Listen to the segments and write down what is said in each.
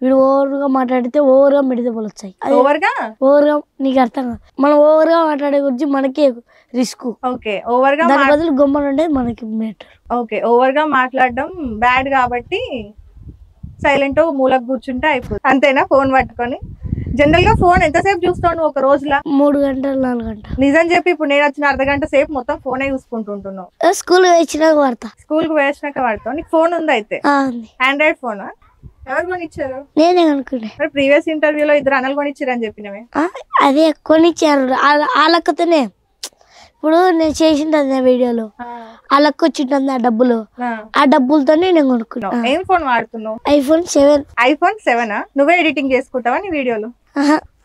వీడు ఓవర్గా మాట్లాడితే ఓవర్గా మెడిదెబ్బలు వచ్చాయి. ఓవర్గా నీకు అర్థం కాదు. మనం ఓవర్గా మాట్లాడే గురించి మనకే రిస్క్. ఓకే, ఓవర్గా దాని బదులు గొమ్మలు ఉండేది మనకి బెటర్. ఓకే, ఓవర్గా మాట్లాడడం బ్యాడ్ కాబట్టి సైలెంట్ మూలకు కూర్చుంటే అయిపోతుంది, అంతేనా? ఫోన్ పట్టుకొని జనరల్ గా ఫోన్ ఎంతసేపు చూస్తావు ఒక రోజులా? 3 గంటలు 4 గంటలు. నిజం చెప్పి ఇప్పుడు నేను వచ్చిన అర్ధగంట సేపు మొత్తం ఫోనే చూసుకుంటుంటున్నావు. స్కూల్ వేసినాక వాడతా. స్కూల్ కు వేసినాక వాడతావు. నీకు ఫోన్ ఉంది అయితే? ఆండ్రాయిడ్ ఫోన్ ఎవరు కొనిచ్చారు? నేనే అనుకునే. ప్రీవియస్ ఇంటర్వ్యూలో 2 అన్నలు కొనిచ్చారు అని చెప్పినవే. అదే కొనిచ్చారు వాళ్ళకతోనే. ఇప్పుడు నేను చేసింది వీడియోలో వాళ్ళకి వచ్చింటుంది ఆ డబ్బులు. ఆ డబ్బులతోనే నేను కొనుక్కున్నా. ఏం ఫోన్ వాడుతున్నావు? iPhone 7. iPhone 7? నువ్వే ఎడిటింగ్ చేసుకుంటావా నీ వీడియోలు?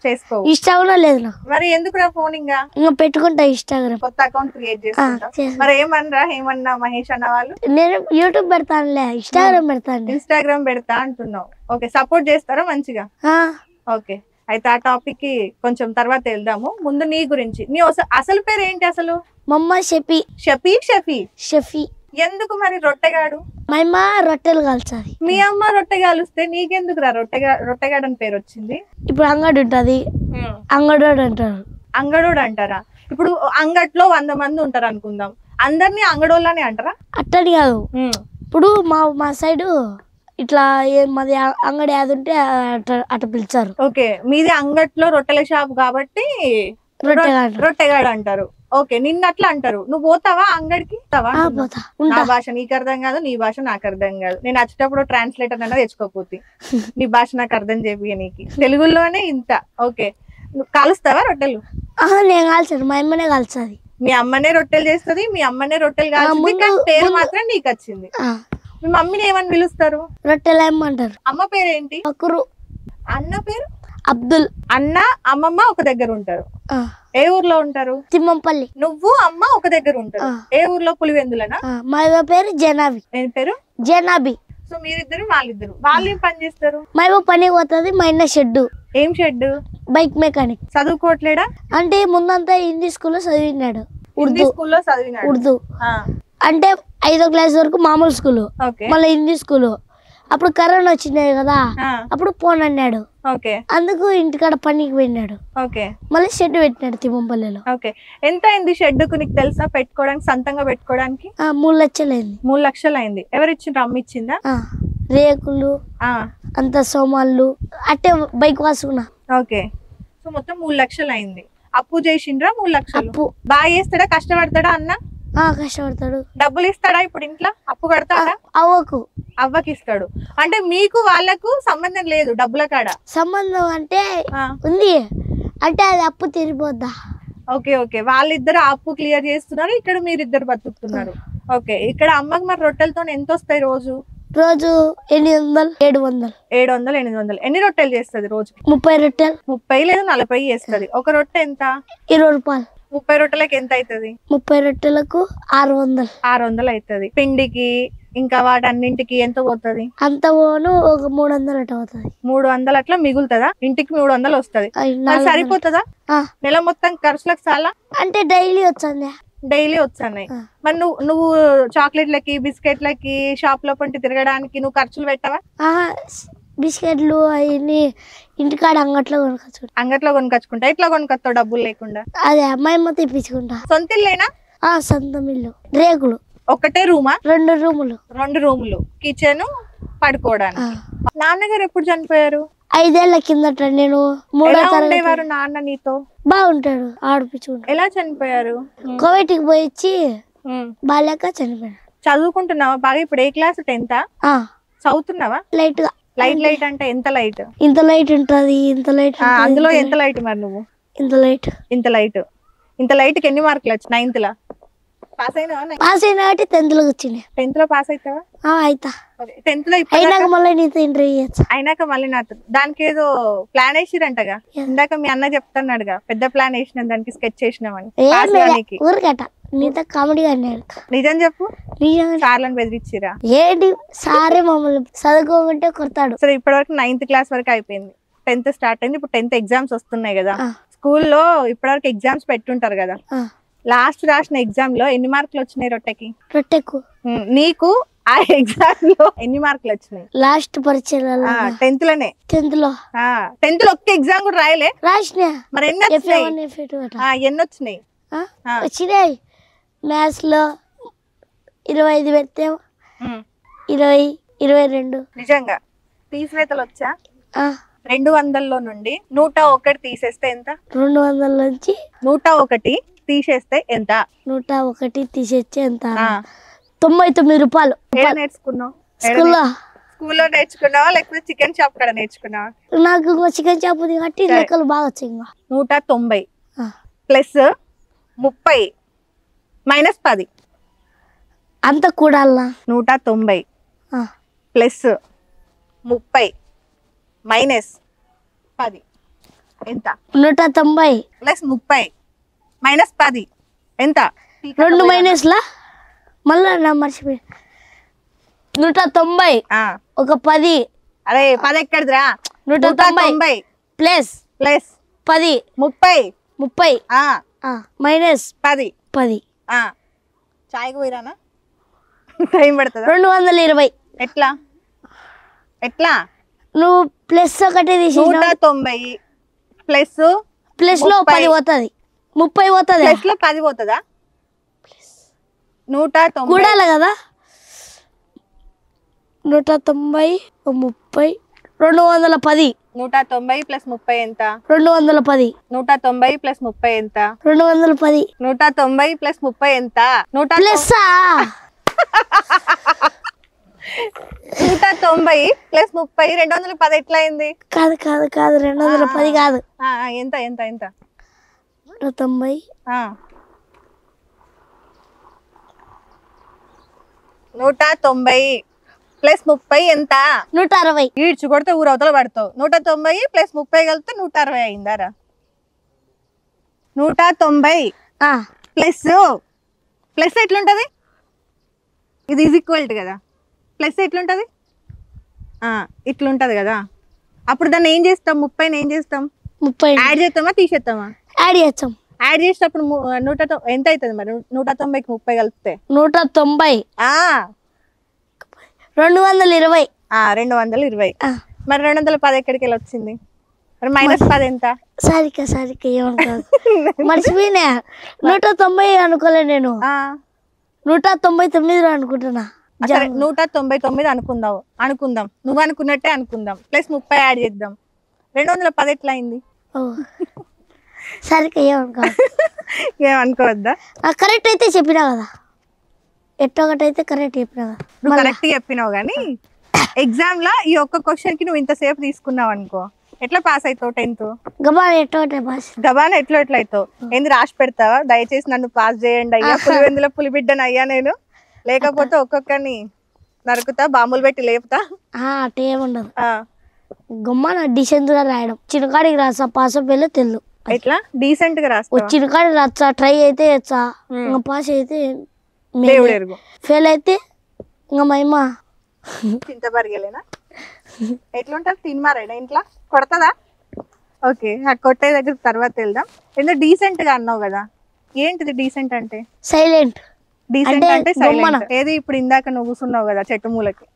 చేసుకో. ఇన్స్టాగ్రామ్ లేదు నాకు. మరి ఎందుకు రా ఫోన్? ఇంకా పెట్టుకుంటా ఇన్స్టాగ్రామ్. కొత్త అకౌంట్ క్రియేట్ చేసుకుంటా. మరి ఏమన్నా మహేష్ అన్న వాళ్ళు? నేను యూట్యూబ్ పెడతానులే, ఇన్స్టాగ్రామ్ పెడతాను. ఇన్స్టాగ్రామ్ పెడతా అంటున్నావు. ఓకే, సపోర్ట్ చేస్తారా మంచిగా? ఓకే, అయితే ఆ టాపిక్ కి కొంచెం తర్వాత వెళ్దాము. ముందు నీ గురించి. నీ అసలు పేరు ఏంటి అసలు? మమ్మ షఫీ. షఫీ? షఫీ షఫీ. ఎందుకు మరి రొట్టెగాడు? మా అమ్మ రొట్టెలు కాల్చాలి. మీ అమ్మ రొట్టె కాలుస్తే నీకెందుకు రా రొట్టెగాడు అని పేరు వచ్చింది? ఇప్పుడు అంగడి ఉంటది, అంగడోడు అంటారు. అంగడోడు అంటారా? ఇప్పుడు అంగట్లో 100 మంది ఉంటారు అనుకుందాం, అందరినీ అంగడోళ్ళని అంటారా? అట్టని కాదు. ఇప్పుడు మా సైడ్ ఇట్లా మాది అంగడి అది ఉంటే అట్ట పిలిచారు. ఓకే, మీది అంగట్లో రొట్టెల షాప్ కాబట్టి రొట్టెగాడు అంటారు. ఓకే, నిన్న అట్లా అంటారు. నువ్వు పోతావా అంగడికి? నా భాష నీకు అర్థం కాదు, నీ భాష నాకు అర్థం కాదు. నేను వచ్చేటప్పుడు ట్రాన్స్లేటర్ అన్నా తెచ్చుకోపోతే నీ భాష నాకు అర్థం చేపి నీకు తెలుగులోనే ఇంత. ఓకే, నువ్వు కాలుస్తావా రొట్టెలు? నేను కాల్చాను, మా అమ్మనే కాల్చాది. మీ అమ్మనే రొట్టెలు చేస్తుంది, మీ అమ్మనే రొట్టెలు కాల్చింది, కానీ పేరు మాత్రం నీకు వచ్చింది. మీ మమ్మీని ఏమని పిలుస్తారు? రొట్టెలు ఏమంటారు. అమ్మ పేరేంటి? అకురు. అన్న పేరు? అబ్దుల్. అన్న అమ్మమ్మ ఒక దగ్గర ఉంటారు. ఏ ఊర్లో ఉంటారు? తిమ్మంపల్లి. నువ్వు అమ్మ ఒక దగ్గర ఉంటారు. ఏ ఊర్లో? పులివెందులనా? మా పేరు జనాబి. ఏం పేరు? జనాబి. సో మీరిద్దరు వాళ్ళిద్దరు. వాళ్ళు ఏం పని చేస్తారు? మా పని పోతుంది. మా అన్న షెడ్. ఏం షెడ్? Bike mechanic. చదువుకోవట్లేడా? అంటే ముందంతా హిందీ స్కూల్లో చదివినాడు. ఉర్దూ స్కూల్లో చదివినాడు. ఉర్దూ అంటే 5వ క్లాస్ వరకు మామూలు స్కూల్, మళ్ళీ హిందీ స్కూల్. అప్పుడు కరోనా వచ్చినాయి కదా, అప్పుడు పోన్ అన్నాడు. అందుకు ఇంటికాడ పనికి పోయినాడు. మళ్ళీ షెడ్ పెట్టినాడు తిమ్మంపల్లిలో. ఎంత అయింది షెడ్ కు నీకు తెలుసా? పెట్టుకోవడానికి, సొంతంగా పెట్టుకోవడానికి 3 లక్షలు అయింది. 3 లక్షలు అయింది. ఎవరు ఇచ్చిండ్రు? అమ్మ ఇచ్చిందా? రేకులు అంత సోమాళ్ళు అట్టే బైక్ వాసుకున్నా. ఓకే, సో మొత్తం 3 లక్షలు అయింది. అప్పు చేసిండ్రా? 3 లక్షలు. బాగా చేస్తాడా? కష్టపడతాడా అన్న? కష్టపడతాడు. డబ్బులు ఇస్తాడా ఇప్పుడు ఇంట్లో? అప్పు కడతాడా? అవ్వకి ఇస్తాడు. అంటే మీకు వాళ్ళకు సంబంధం లేదు డబ్బుల కాడ? సంబంధం అంటే ఉంది, అంటే అది అప్పు తీరిపోద్దా. ఓకే ఓకే, వాళ్ళిద్దరు అప్పు క్లియర్ చేస్తున్నారు, ఇక్కడ మీరిద్దరు బతుకుతున్నారు. ఓకే, ఇక్కడ అమ్మకి మరి రొట్టెలతో ఎంత వస్తాయి రోజు? 800 700. 700 800. ఎన్ని రొట్టెలు చేస్తుంది రోజు? 30 రొట్టెలు. 30 లేదా 40 చేస్తుంది. ఒక రొట్టె ఎంత? 20 రూపాయలు. 30 రొట్టెలకు ఎంత అవుతుంది? 30 రొట్టెలకు 600. 600 అవుతుంది. పిండికి ఇంకా వాటన్నింటికి ఎంత పోతుంది? అంత పోను ఒక 300 అట్లా అవుతుంది. 300 అట్లా మిగులుతుందా? ఇంటికి 300 వస్తుంది. సరిపోతుందా నెల మొత్తం ఖర్చులకు? చాలా అంటే డైలీ వచ్చాను. డైలీ వచ్చాయి. మరి నువ్వు చాక్లెట్లకి బిస్కెట్లకి షాప్ లో పంటి తిరగడానికి నువ్వు ఖర్చులు పెట్టవా? బిస్కెట్లు అవన్నీ ఇంటికాడ అంగట్లో కొనుకొచ్చుకుంటా. ఎట్లా కొనుకొస్తావు డబ్బులు లేకుండా? అదే అమ్మాయి తెప్పించుకుంటా. సొంత ఇల్లేనా? సొంతం ఇల్లు. రేకులు. ఒకటే రూమా? 2 రూములు. 2 రూములు, కిచెన్, పడుకోవడానికి. నాన్నగారు ఎప్పుడు చనిపోయారు? 5 ఏళ్ల కిందట. నేను 3వ తరగతి. నాన్న నీతో బాగుంటాడు, ఆడిపించుకుంటా. ఎలా చనిపోయారు? కోవిడ్కి పోయి బాలేక చనిపోయాడు. చదువుకుంటున్నావా బాగా? ఇప్పుడు ఏ క్లాస్? 10th? చదువుతున్నావా? లైట్ గా. లైట్ అంటే ఎంత లైట్? ఇంత లైట్ ఉంటది, ఇంత లైట్. అందులో ఎంత లైట్ మరి నువ్వు? ఇంత లైట్ కి ఎన్ని మార్కులు వచ్చి? 9th లో పాస్ అయినా? పాస్ అయినా 10th లో వచ్చింది. 10th లో పాస్ అవుతావా? అయితా. 10th లో అయినాక మళ్ళీ నీతో ఇంటర్వ్యూ అయినాక మళ్ళీ నాతో. దానికి ఏదో ప్లాన్ వేసిరంటగా ఇందాక మీ అన్న చెప్తున్నాడుగా, పెద్ద ప్లాన్ వేసిన దానికి స్కెచ్ చేసినామని. ఊరికట నీతో కామెడీ అన్నాడు. నిజం చెప్పు. సార్లను బెదిరించిరా? ఏంటి సారే మమ్మల్ని చదువుకోమంటే కొడతాడు. సరే, ఇప్పటివరకు 9th క్లాస్ వరకు అయిపోయింది, 10th స్టార్ట్ అయింది. ఇప్పుడు 10th ఎగ్జామ్స్ వస్తున్నాయి కదా. స్కూల్లో ఇప్పటివరకు ఎగ్జామ్స్ పెట్టుంటారు కదా. లాస్ట్ రాసిన ఎగ్జామ్ లో ఎన్ని మార్కులు వచ్చినాయి రొట్టెకి? రొట్టెకు నీకు ఆ ఎగ్జామ్ లో ఎన్ని మార్కులు వచ్చినాయి? లాస్ట్ పరీక్షలలో 10th లోనే. 10th లో 10th లో ఒక్క ఎగ్జామ్ కూడా రాయలే? రాసిన. మరి ఎన్ని వచ్చినాయి? ఎన్ని వచ్చినాయి? వచ్చినాయి. మ్యాథ్స్ లో 25 పెడితే 20, 22. నిజంగా తీసివేతలు వచ్చా? 200లో నుండి 101 తీసేస్తే ఎంత? 200 నుంచి 101 తీసేస్తే ఎంత? 101 తీసేస్తే ఎంత? 99 రూపాయలు. నేర్చుకున్నావు? స్కూల్లో నేర్చుకున్నావా లేకపోతే చికెన్ షాప్ కాడ నేర్చుకున్నావా? నాకు చికెన్ షాప్ ఉంది కాబట్టి లెక్కలు బాగా వచ్చాయి. 190 ప్లస్ 30 మైనస్ 10 అంత కూడా 190 ప్లస్ 30 మైనస్ 10 ఎంత? 190 ప్లస్ 30 మైనస్ 10 ఎంత? 2 మైనస్లా మళ్ళా నా మర్చిపోయి. 190 ఒక 10. అరే 10 ఎక్కడిదిరా? 190 ప్లస్ 10 30 మైనస్ 10. చాయ్ పోయిరానా? టైం పడుతుందా? 220. ఎట్లా నువ్వు ప్లస్ ఒకటి తీసి 190 ప్లస్ లో 10 పోతుంది. 30 పోతుంది. ప్లస్ లో 10 పోతుందా? 190 కూడాలి కదా. 190 30 210. 190 ప్లస్ 30 ఎంత? 210. 190 ప్లస్ 30 ఎంత? 210. 190 ప్లస్ 30 ఎంత? ప్లస్ 190 ప్లస్ 30 210 ఎట్లా అయింది? కాదు 210 కాదు. ఎంత ఎంత ఎంత? 190 190 ప్లస్ 30 ఎంత? 160. ఈడ్చు కొడితే ఊరు అవతల పడతావు. 190 ప్లస్ 30 కలిపితే 160 అయిందారా? 190 ప్లస్ ఎట్లుంటది? ఇది ఈజ్ ఈక్వల్ కదా. ప్లస్ ఎట్లుంటది? ఇట్లుంటది కదా. అప్పుడు దాన్ని ఏం చేస్తాం? 30ని ఏం చేస్తాం? 30 యాడ్ చేస్తామా తీసేస్తామా? యాడ్ చేస్తాం. యాడ్ చేసేటప్పుడు 190 ఎంత అవుతుంది మరి? 190కి 30 కలిపితే 190 220. 220. మరి 210 ఎక్కడికి వెళ్ళి వచ్చింది? మరి మైనస్ 10 ఎంత? సరిగ్గా ఏమనుకోదు. మర్చిపోయినా. 190 అనుకోలే నేను. 199 అనుకుంటున్నా. 199 అనుకుందాం. నువ్వు అనుకున్నట్టే అనుకుందాం. ప్లస్ 30 యాడ్ చేద్దాం. 210 ఎట్లా అయింది? సరిగ్గా ఏమనుకోవద్దా? కరెక్ట్ అయితే చెప్పినా కదా. ఎట్టొకటైతే కరెక్ట్ చెప్పినా కదా. నువ్వు కరెక్ట్ చెప్పినావు కానీ ఎగ్జామ్ లో ఈ ఒక్క క్వశ్చన్ కి నువ్వు ఇంతసేపు తీసుకున్నావు అనుకో, ఎట్లా పాస్ అవుతావు? 10th గబాన్ ఎట్టొకటే pass. గబాన్ ఎట్లా అవుతావు? ఏంది రాసి పెడతావా? దయచేసి నన్ను పాస్ చేయండి అయ్యా, పులివెందుల పులిబిడ్డను అయ్యా నేను, లేకపోతే ఒక్కొక్కరిని నరుకుతా, బాంబులు పెట్టి లేపుతా. అట్లా ఏముండదు. గమ్మ డీసెంట్ గా రాయడం. చిన్నకాడికి రాసా పాస్ వెళ్ళి తెలు. ఎట్లా డీసెంట్ గా రాస్తా? చిన్నకాడికి రాచ్చా, ట్రై అయితే వచ్చా, ఇంకా పాస్ అయితే ఫెయిల్ అయితే ఇంకా మహిమా చింతబరిగేలేనా? ఎట్లుంటది? తినమారేనా ఇంట్లో? కొడతదా? ఓకే, కొట్టే దగ్గర తర్వాత వెళ్దాం. ఎందుకు డీసెంట్ గా అన్నావు కదా, ఏంటిది డీసెంట్ అంటే? సైలెంట్. డీసెంట్ అంటే సైలెంట్. ఏది ఇప్పుడు ఇందాక నువ్వు కూర్చున్నావు కదా చెట్టు మూలకి,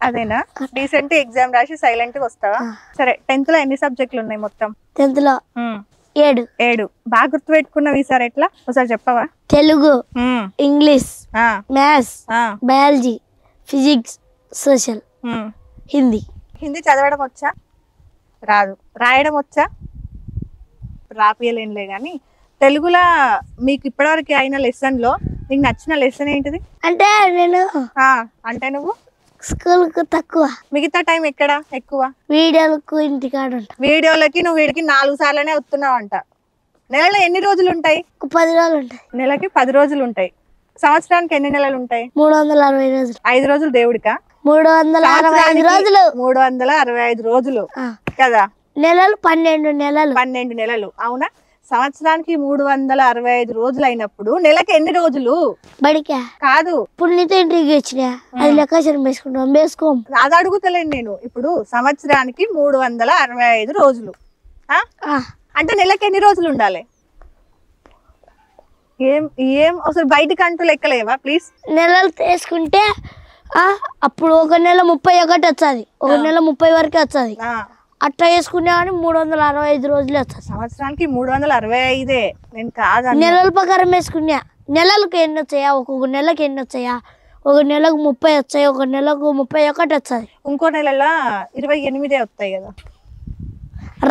అదేనా డీసెంట్? ఎగ్జామ్ రాసి సైలెంట్ గా వస్తావా? సరే, 10th లో ఎన్ని సబ్జెక్టులు ఉన్నాయి మొత్తం? 10th లో 7. బాగా గుర్తు పెట్టుకున్నావు ఈసారి. ఎట్లా ఒకసారి చెప్పవా? Telugu, English, maths, biology, physics, social, Hindi. Hindi చదవడం వచ్చా? రాదు. రాయడం వచ్చా? రాపియలేనులే కానీ తెలుగులో మీకు ఇప్పటివరకు అయిన లెసన్ లో నీకు నచ్చిన లెసన్ ఏంటిది? అంటే నేను నువ్వు స్కూల్ కు తక్కువ, మిగతా టైం ఎక్కడ ఎక్కువ? వీడియోలకు ఇంటికాడ ఉంటా. వీడియోలకి నువ్వు వీడికి 4 సార్లనే వస్తున్నావు అంట. నెలలో ఎన్ని రోజులు ఉంటాయి? 10 రోజులు ఉంటాయి. నెలకి 10 రోజులు ఉంటాయి. సంవత్సరానికి ఎన్ని నెలలు ఉంటాయి? 360 రోజులు. 5 రోజులు దేవుడికా? 365 రోజులు. 365 రోజులు కదా. నెలలు 12 నెలలు. 12 నెలలు, అవునా? సంవత్సరానికి 365 రోజులు అయినప్పుడు నెలకి ఎన్ని రోజులు? బడికా కాదు, ఇప్పుడు నీతో ఇంటికి వచ్చినా అది లెక్కాచారం వేసుకుంటాం. వేసుకోం. అది అడుగుతలేను నేను. ఇప్పుడు సంవత్సరానికి 365 రోజులు అంటే నెలకి ఎన్ని రోజులు ఉండాలి? ఏం అసలు బయటికి అంటూ లెక్కలేవా ప్లీజ్? నెలలు తీసుకుంటే అప్పుడు ఒక నెల 31 వచ్చేది, ఒక నెల 30 వరకే వచ్చేది. అట్లా వేసుకునే కానీ 365 రోజులే వస్తుంది. సంవత్సరానికి 365. నేను కాదు, నెలల ప్రకారం వేసుకున్నా. నెలలకు ఎన్ని వచ్చాయా, ఒక్కొక్క నెలకు ఎన్ని వచ్చాయా, ఒక నెలకు 30 వచ్చాయి, ఒక నెలకు 31 వచ్చాయి. ఇంకో నెలలో 28 వస్తాయి కదా.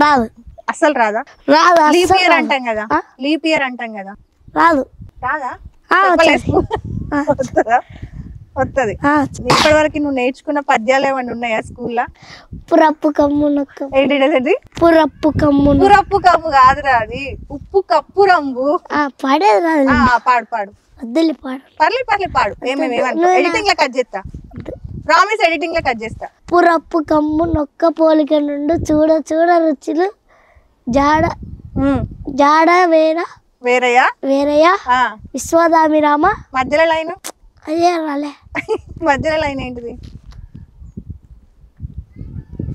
రాదు, అసలు రాదా? రాదు. లీప్ ఇయర్ అంటాం కదా, లీప్ ఇయర్ అంటాం కదా. రాదు. రాదా? వస్తుంది. ఇప్పటి వరకు నువ్వు నేర్చుకున్న పద్యాలు ఏమైనా ఉన్నాయా స్కూల్లో? పురప్పు కమ్ము నొక్క ఏంటి? పురప్పు కమ్ము. పురప్పు కమ్ము కాదురా, అది ఉప్పు కప్పు రంగు. పాడేది రాదు. పాడు పాడు. వద్దులే పాడు. పర్లేదు పాడు. ఎడిటింగ్ లో కట్ చేస్తా, ప్రామిస్, ఎడిటింగ్ లో కట్ చేస్తా. పురప్పు కమ్ము నొక్క పోలిక నుండి చూడ చూడ రుచులు జాడ జాడ వేరయ్యా విశ్వదామిరామ. మధ్యలో లైన్ అదే రాలే. మధ్యలో లైన్ ఏంటిది?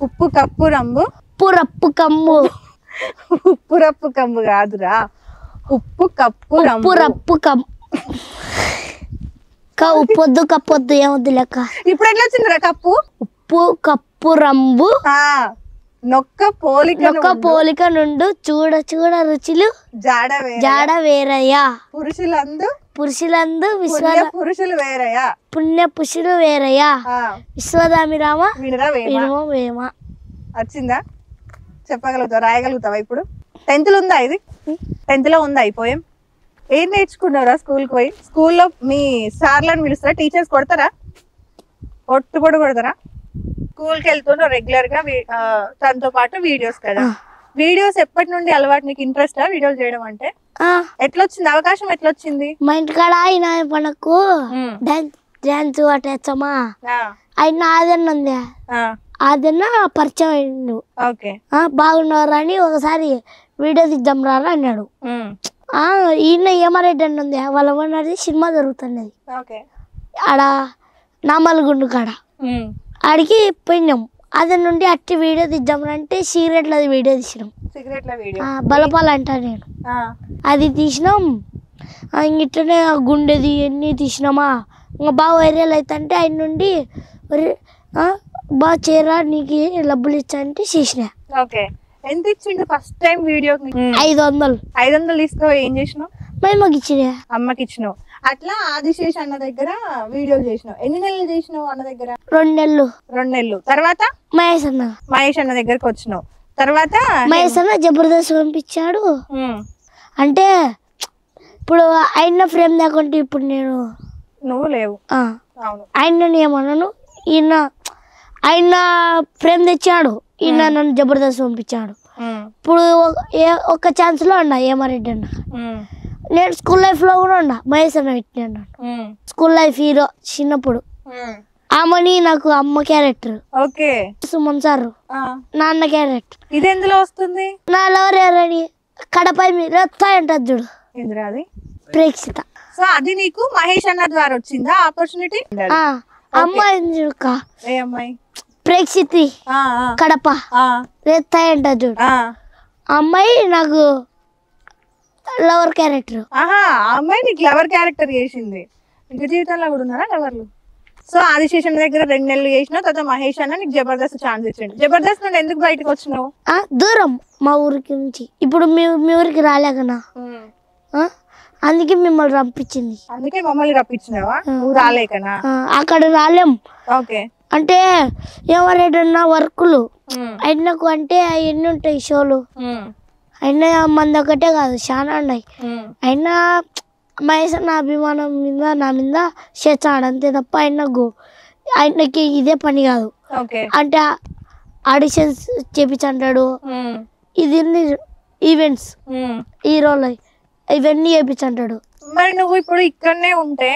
ఉప్పు కప్పు రంగు పురప్పు కమ్ము. ఉప్పురప్పు కమ్ము కాదురా, ఉప్పు కప్పు రప్పు కమ్ము. ఉప్పొద్దు కప్పొద్దు ఏమొద్దు లెక్క. ఇప్పుడు ఎట్లా వచ్చిందిరా కప్పు? ఉప్పు కప్పు రంబు నొక్క పోలిక నుండు చూడ చూడ రుచులు జాడ వేరయ్యా పురుషులందు పురుషులు వేరయ్యా పుణ్య పురుషులు వేరయ్యా విశ్వదామిరామ వేమ. వచ్చిందా? చెప్పగలుగుతావు, రాయగలుగుతావా? ఇప్పుడు 10th లో ఉందా? ఇది 10th లో ఉందా ఈ పోయం? ఏం నేర్చుకున్నారా స్కూల్కి పోయి? స్కూల్లో మీ సార్లను పిలుస్తారా? టీచర్స్ కొడతారా? ఒట్టుపొడు కొడతారా? స్కూల్కి వెళ్తున్నావు రెగ్యులర్ గా, తనతో పాటు వీడియోస్ కదా. వీడియోస్ ఎప్పటి నుండి అలవాటు నీకు? ఇంట్రెస్ట్ వీడియోలు చేయడం అంటే? ఎట్లొచ్చింది అవకాశం? ఎట్లొచ్చింది? మా ఇంటికాడ ఆయన మనకు డాన్స్ అట్టేచ్చమా, ఆయన ఆదన్న ఉంది, ఆదన్న పరిచయం అయ్యిండు. బాగున్నారు అని ఒకసారి వీడియో తీద్దాం రారా అన్నాడు. ఈయన ఏమారెడ్డి అని ఉంది, వాళ్ళ ఉన్నది సినిమా జరుగుతున్నది ఆడ నామల్గుండు కాడ. ఆడికి పోయినాం, అది నుండి అట్టి వీడియో తీద్దామంటే సిగరెట్ల వీడియో తీసినాం. బలపాలు అంటా నేను, అది తీసినాం. ఇట్లనే గుండెది ఎన్ని తీసినామా, ఇంకా బాగా వైరల్ అవుతుంటే ఆయన నుండి బాగా చేరా నీకు డబ్బులు ఇచ్చా అంటే చేసినా. ఎంత ఇచ్చిండు ఫస్ట్ టైం వీడియో? 500. 500 తీసుకో. ఏం చేసినావు? అమ్మకి ఇచ్చినా. అమ్మకి ఇచ్చినావు. అట్లా ఆదిశేష్ అన్న దగ్గర వీడియోలు చేసినావు. ఎన్ని నెలలు చేసినావు అన్న దగ్గర? 2 నెలలు. 2 నెలలు. తర్వాత మహేష్ అన్న దగ్గరకు వచ్చినావు. తర్వాత మహేష్ అన్న జబర్దస్త్ పంపించాడు. అంటే ఇప్పుడు ఆయన ఫ్రేమ్ దాకుంటే ఇప్పుడు నేను నువ్వు లేవు. ఆయన ఏమన్నాను, ఆయన ఫ్రేమ్ తెచ్చాడు, ఈయన నన్ను జబర్దస్త్ పంపించాడు. ఇప్పుడు ఒక ఛాన్స్ లో ఉన్నా ఏమారెడ్డి అన్న. నేను స్కూల్ లైఫ్ లో కూడా ఉన్నా, మహేష్ అన్న పెట్టినా. స్కూల్ లైఫ్ హీరో చిన్నప్పుడు. ఆమెని నాకు అమ్మ క్యారెక్టర్, సుమన్ సార్ నాన్న క్యారెక్టర్. ఇది ఎందులో వస్తుంది? నా లవర్ ఎవరని కడపై మీరు వస్తాయంటది చూడు, ప్రేక్షిత. సో అది నీకు మహేష్ అన్న ద్వారా వచ్చిందా ఆపర్చునిటీ? అమ్మాయి చూడక, ఏ అమ్మాయి? ప్రేక్షితి, కడప రేస్తాయంటది చూడు. అమ్మాయి నాకు లవర్ క్యారెక్టర్. అమ్మాయి నీకు లవర్ క్యారెక్టర్ చేసింది. ఇంకా జీవితంలో కూడా ఉన్నారా లవర్లు? సో ఆదిశేషన్ దగ్గర 2 నెలలు చేసినావు. తర్వాత మహేష్ అన్న నీకు జబర్దస్త్ ఛాన్స్ ఇచ్చిండు. జబర్దస్త్ నుండి ఎందుకు బయటకు వచ్చినావు? దూరం మా ఊరికి నుంచి. ఇప్పుడు మీ ఊరికి రాలేకనా, అందుకే మిమ్మల్ని రప్పించింది. అందుకే మమ్మల్ని రప్పించినావా? నువ్వు రాలేకనా? అక్కడ రాలేం. ఓకే. అంటే ఎవరైనా వర్కులు అయినకు అంటే ఎన్ని ఉంటాయి షోలు, అయినా మంది ఒకటే కాదు చాలా ఉన్నాయి. అయినా మహేష్ నా అభిమానం మీద నా మీద చేస్తాడు అంతే తప్ప ఆయనకి ఇదే పని కాదు. అంటే ఆడిషన్స్ చేపించంటాడు, ఇది ఈవెంట్స్ హీరోలు ఇవన్నీ చేపించంటాడు. మరి నువ్వు ఇప్పుడు ఇక్కడనే ఉంటే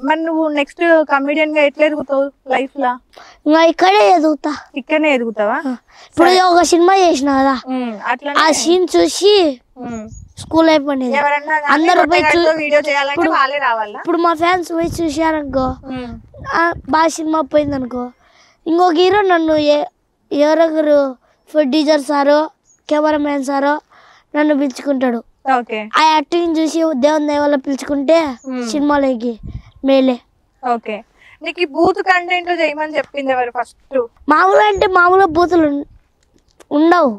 మరి నువ్వు నెక్స్ట్ కమెడియన్ గా ఎట్లా ఎదుగుతావు లైఫ్ లా? ఇంకా ఇక్కడనే ఎదుగుతావా? ఇప్పుడు ఒక సినిమా చేసిన కదా, ఆ సీన్ చూసి స్కూల్ అయిపోయింది. అందరూ ఇప్పుడు మా ఫ్యాన్స్ పోయి చూసారనుకో, బాగా సినిమా పోయింది అనుకో, ఇంకొక హీరో నన్ను ఎవరెవరు ప్రొడ్యూసర్ సారో కెమెరామెన్ సారో నన్ను పిలుచుకుంటాడు. ఆ యాక్టింగ్ చూసి దేవుని దయ వల్ల పిలుచుకుంటే సినిమాలోకి మేలే. ఓకే. నీకు ఈ బూత్ కంటెంట్ చేయమని చెప్పింది ఎవరు ఫస్ట్? మామూలు అంటే మామూలు బూతులు ఉండవు,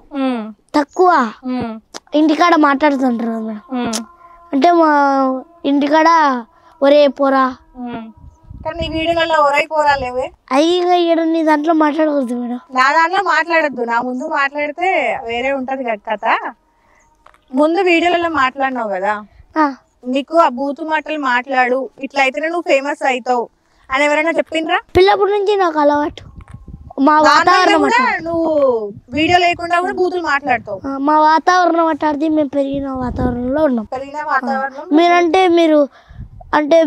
తక్కువ. ఇంటికాడ మాట్లాడుతుంటారు కదా మేడం. అంటే మా ఇంటికాడ ఒరే పోరా. కానీ ఈ వీడియోలలో ఒరై పోరాలేవే అయ్యి నీ దాంట్లో మాట్లాడకూడదు మేడం. నా దాంట్లో మాట్లాడద్దు, నా ముందు మాట్లాడితే వేరే ఉంటది కథ. ముందు వీడియోలలో మాట్లాడినావు కదా, నీకు ఆ బూతు మాటలు మాట్లాడు ఇట్లా అయితేనే నువ్వు ఫేమస్ అవుతావు అని ఎవరైనా చెప్పిండ్రా? పిల్లప్పటి నుంచి నాకు అలవాటు. మా వాతావరణం నువ్వు వీడియో లేకుండా కూడా బూతులు మాట్లాడతావు. మా వాతావరణం మాట్లాడితే మేము పెరిగిన వాతావరణంలో ఉన్నాం. పెరిగిన వాతావరణం మీరంటే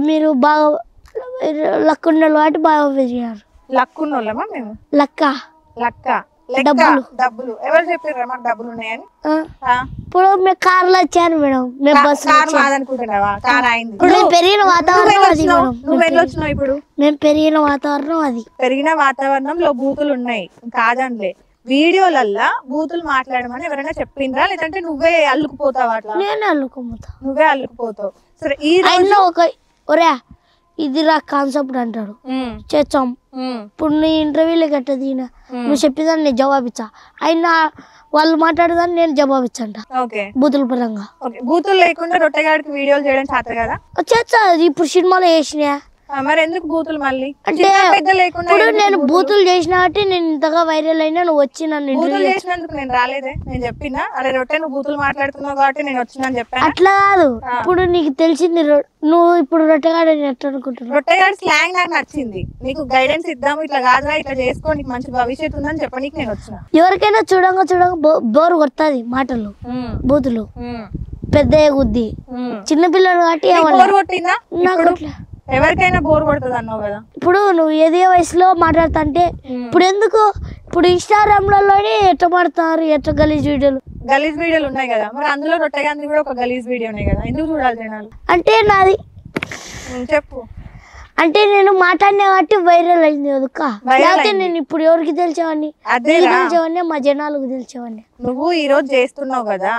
మీరు బాగా లక్ ఉన్న వాటి బాగా పెరిగినారు. లక్ ఉన్నోళ్ళమా మేము? లక్క డబ్బులు ఎవరు చెప్పారు మాకు డబ్బులు ఉన్నాయని? ఇప్పుడు మేము కార్లో వచ్చాను మేడం, మేము బస్సు అనుకుంటున్నావా? కార్ అయింది. పెరిగిన వాతావరణం అది మేడం. నువ్వు వెళ్ళొచ్చినావు ఇప్పుడు? మేము పెరిగిన వాతావరణం అది. పెరిగిన వాతావరణంలో బూతులు ఉన్నాయి కాదండి. వీడియోలల్లా బూతులు మాట్లాడమని ఎవరైనా చెప్పిండ్రా, లేదంటే నువ్వే అల్లుకుపోతావు? అట్లా నేనే అల్లుకుపోతా. నువ్వే అల్లుకుపోతావు. సరే, ఈ ఒరే ఇది రా కాన్సెప్ట్ అంటాడు, చేస్తాం. ఇప్పుడు నీ ఇంటర్వ్యూలో గట్ట దీనా నువ్వు చెప్పేదాన్ని నేను జవాబిచ్చా, అయినా వాళ్ళు మాట్లాడేదాన్ని నేను జవాబిచ్చంట బూతుల పరంగా. బూతులు లేకుండా రొట్టెగాడికి వీడియోలు చేయడం చేత కదా? చేస్తా. ఇప్పుడు సినిమాలో వేసినా మరి ఎందుకు బూతులు? మళ్ళీ అంటే ఇప్పుడు నేను బూతులు చేసిన కాబట్టి నేను ఇంతగా వైరల్ అయినా, నువ్వు వచ్చి నన్ను ఇంటర్వ్యూ చేసినందుకు నేను రాలేదే. నేను చెప్పినా అరే రొట్టె నువ్వు బూతులు మాట్లాడుతున్నావు కాబట్టి నేను వచ్చినా చెప్పాను. అట్లా కాదు, ఇప్పుడు నీకు తెలిసింది. నువ్వు ఇప్పుడు రొట్టెగాడు ఎట్లా అనుకుంటున్నావు? రొట్టెగాడి స్లాంగ్ నాకు నచ్చింది. నీకు గైడెన్స్ ఇద్దాము, ఇట్లా కాదురా ఇట్లా చేసుకో, నీకు మంచి భవిష్యత్తు ఉందని చెప్పనీకి నేను వచ్చిన. ఎవరికైనా చూడంగా బోర్ కొడుతుంది మాటలు, బూతులు పెద్ద గుద్ది. చిన్నపిల్లలు కాబట్టి బోర్ కొట్టిందా? ఎవరికైనా బోర్ కొడుతుంది అన్నావు కదా. ఇప్పుడు నువ్వు ఏదే వయసులో మాట్లాడుతుంటే ఇప్పుడు ఎందుకు ఇప్పుడు ఇన్స్టాగ్రామ్లలోనే ఎట్లా మాడుతున్నారు, ఎట్లా గలీజ్ వీడియోలు ఉన్నాయి కదా. మరి అందులో రొట్టెగాంది కూడా ఒక గలీజ్ వీడియో ఉన్నాయి కదా, ఎందుకు చూడాలి జనాలు? అంటే నాది చెప్పు. అంటే నేను మాట్లాడినా కాబట్టి వైరల్ అయింది కదక్క. లేకపోతే నేను ఇప్పుడు ఎవరికి తెలిసేవాడిని? తెలిసేవాడిని మా జనాలకు తెలిసేవాడిని. నువ్వు ఈ రోజు చేస్తున్నావు కదా,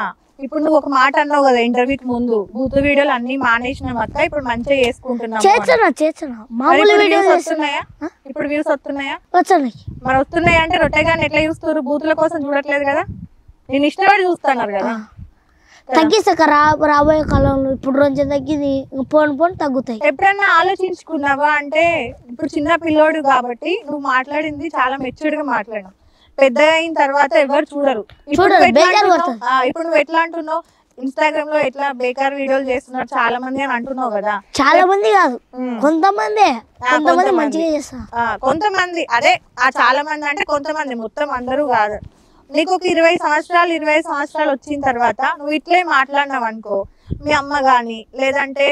ఇప్పుడు నువ్వు ఒక మాట అన్నావు కదా ఇంటర్వ్యూకి ముందు, బూతు వీడియోలు అన్ని మానేసిన అక్క ఇప్పుడు మంచిగా చేసుకుంటున్నావు. చేస్తున్నా మామూలు వీడియోలు వస్తున్నాయా? ఇప్పుడు వ్యూస్ వస్తున్నాయా? వచ్చాయి. మరి వస్తున్నాయి అంటే రొట్టెగాని ఎట్లా చూస్తారు? బూతుల కోసం చూడట్లేదు కదా, నేను ఇష్టపడి చూస్తున్నారు కదా. తగ్గిస్తాక రాబోయే కాలంలో ఇప్పుడు రోజు తగ్గింది, పోను తగ్గుతాయి. ఎప్పుడన్నా ఆలోచించుకున్నావా? అంటే ఇప్పుడు చిన్న పిల్లోడు కాబట్టి నువ్వు మాట్లాడింది చాలా మెచ్యూర్డ్ గా మాట్లాడినావు. పెద్ద అయిన తర్వాత ఎవరు చూడరు. ఇప్పుడు నువ్వు ఎట్లా అంటున్నావు, ఇన్స్టాగ్రామ్ లో ఎట్లా బేకార్ వీడియోలు చేస్తున్నారు చాలా మంది అని అంటున్నావు కదా. చాలా మంది కాదు, కొంతమంది మంచిగా చేస్తారు. కొంతమంది అదే ఆ చాలా మంది అంటే కొంతమంది, మొత్తం అందరూ కాదు. నీకు ఒక 20 సంవత్సరాలు వచ్చిన తర్వాత నువ్వు ఇట్లే మాట్లాడినావు అనుకో, మీ అమ్మ గాని లేదంటే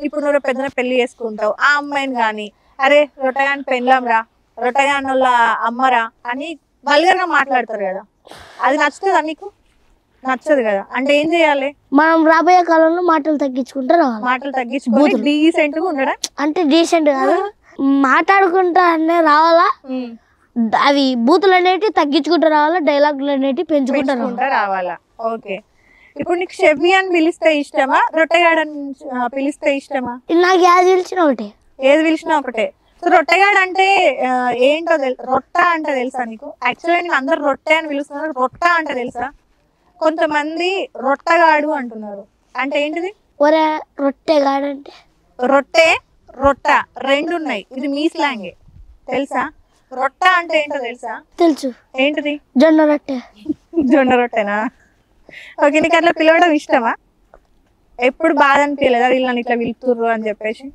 ఇప్పుడు నువ్వు పెద్ద పెళ్లి చేసుకుంటావు, ఆ అమ్మాయిని గాని అరే రొట్టెగాని పెళ్ళాం రా, రొట్టెగాని వాళ్ళ అమ్మరా అని వల్గర్ గా మాట్లాడతారు కదా. అది నచ్చుతుందా నీకు? నచ్చదు కదా. అంటే ఏం చేయాలి? మనం రాబోయే కాలంలో మాటలు తగ్గించుకుంటా రావాలి. మాటలు తగ్గించుకుంటే డీసెంట్ గా ఉండడం. అంటే డీసెంట్ కాదు, మాట్లాడుకుంటా అనే రావాలా. అవి బూతులు అనేవి తగ్గించుకుంటూ రావాలా, డైలాగులు అనేవి పెంచుకుంటా రావాలా. ఓకే. ఇప్పుడు నీకు షెఫీ అని పిలిస్తే ఇష్టమా, రొట్టెగాడని పిలిస్తే ఇష్టమా? నాకు ఏది పిలిచినా ఒకటే. ఏది పిలిచినా ఒకటే. సో రొట్టెగాడు అంటే ఏంటో రొట్ట అంటే తెలుసా నీకు? యాక్చువల్గా నేను అందరు రొట్టె అని పిలుస్తున్నారు, రొట్ట అంటే తెలుసా? కొంతమంది రొట్టగాడు అంటున్నారు. అంటే ఏంటిది? ఒరే రొట్టెగాడు అంటే రొట్ట రెండు ఉన్నాయి, ఇది మీ స్లాంగే తెలుసా? రొట్ట అంటే ఏంటో తెలుసా? తెలుసు. ఏంటిది? జొన్న రొట్టె. జొన్న రొట్టెనా? ఓకే. నీకు అట్లా పిలవడం ఇష్టమా? ఎప్పుడు బాధ అనిపించలేదా వీళ్ళని ఇట్లా పిలుతుర్రు అని చెప్పేసి?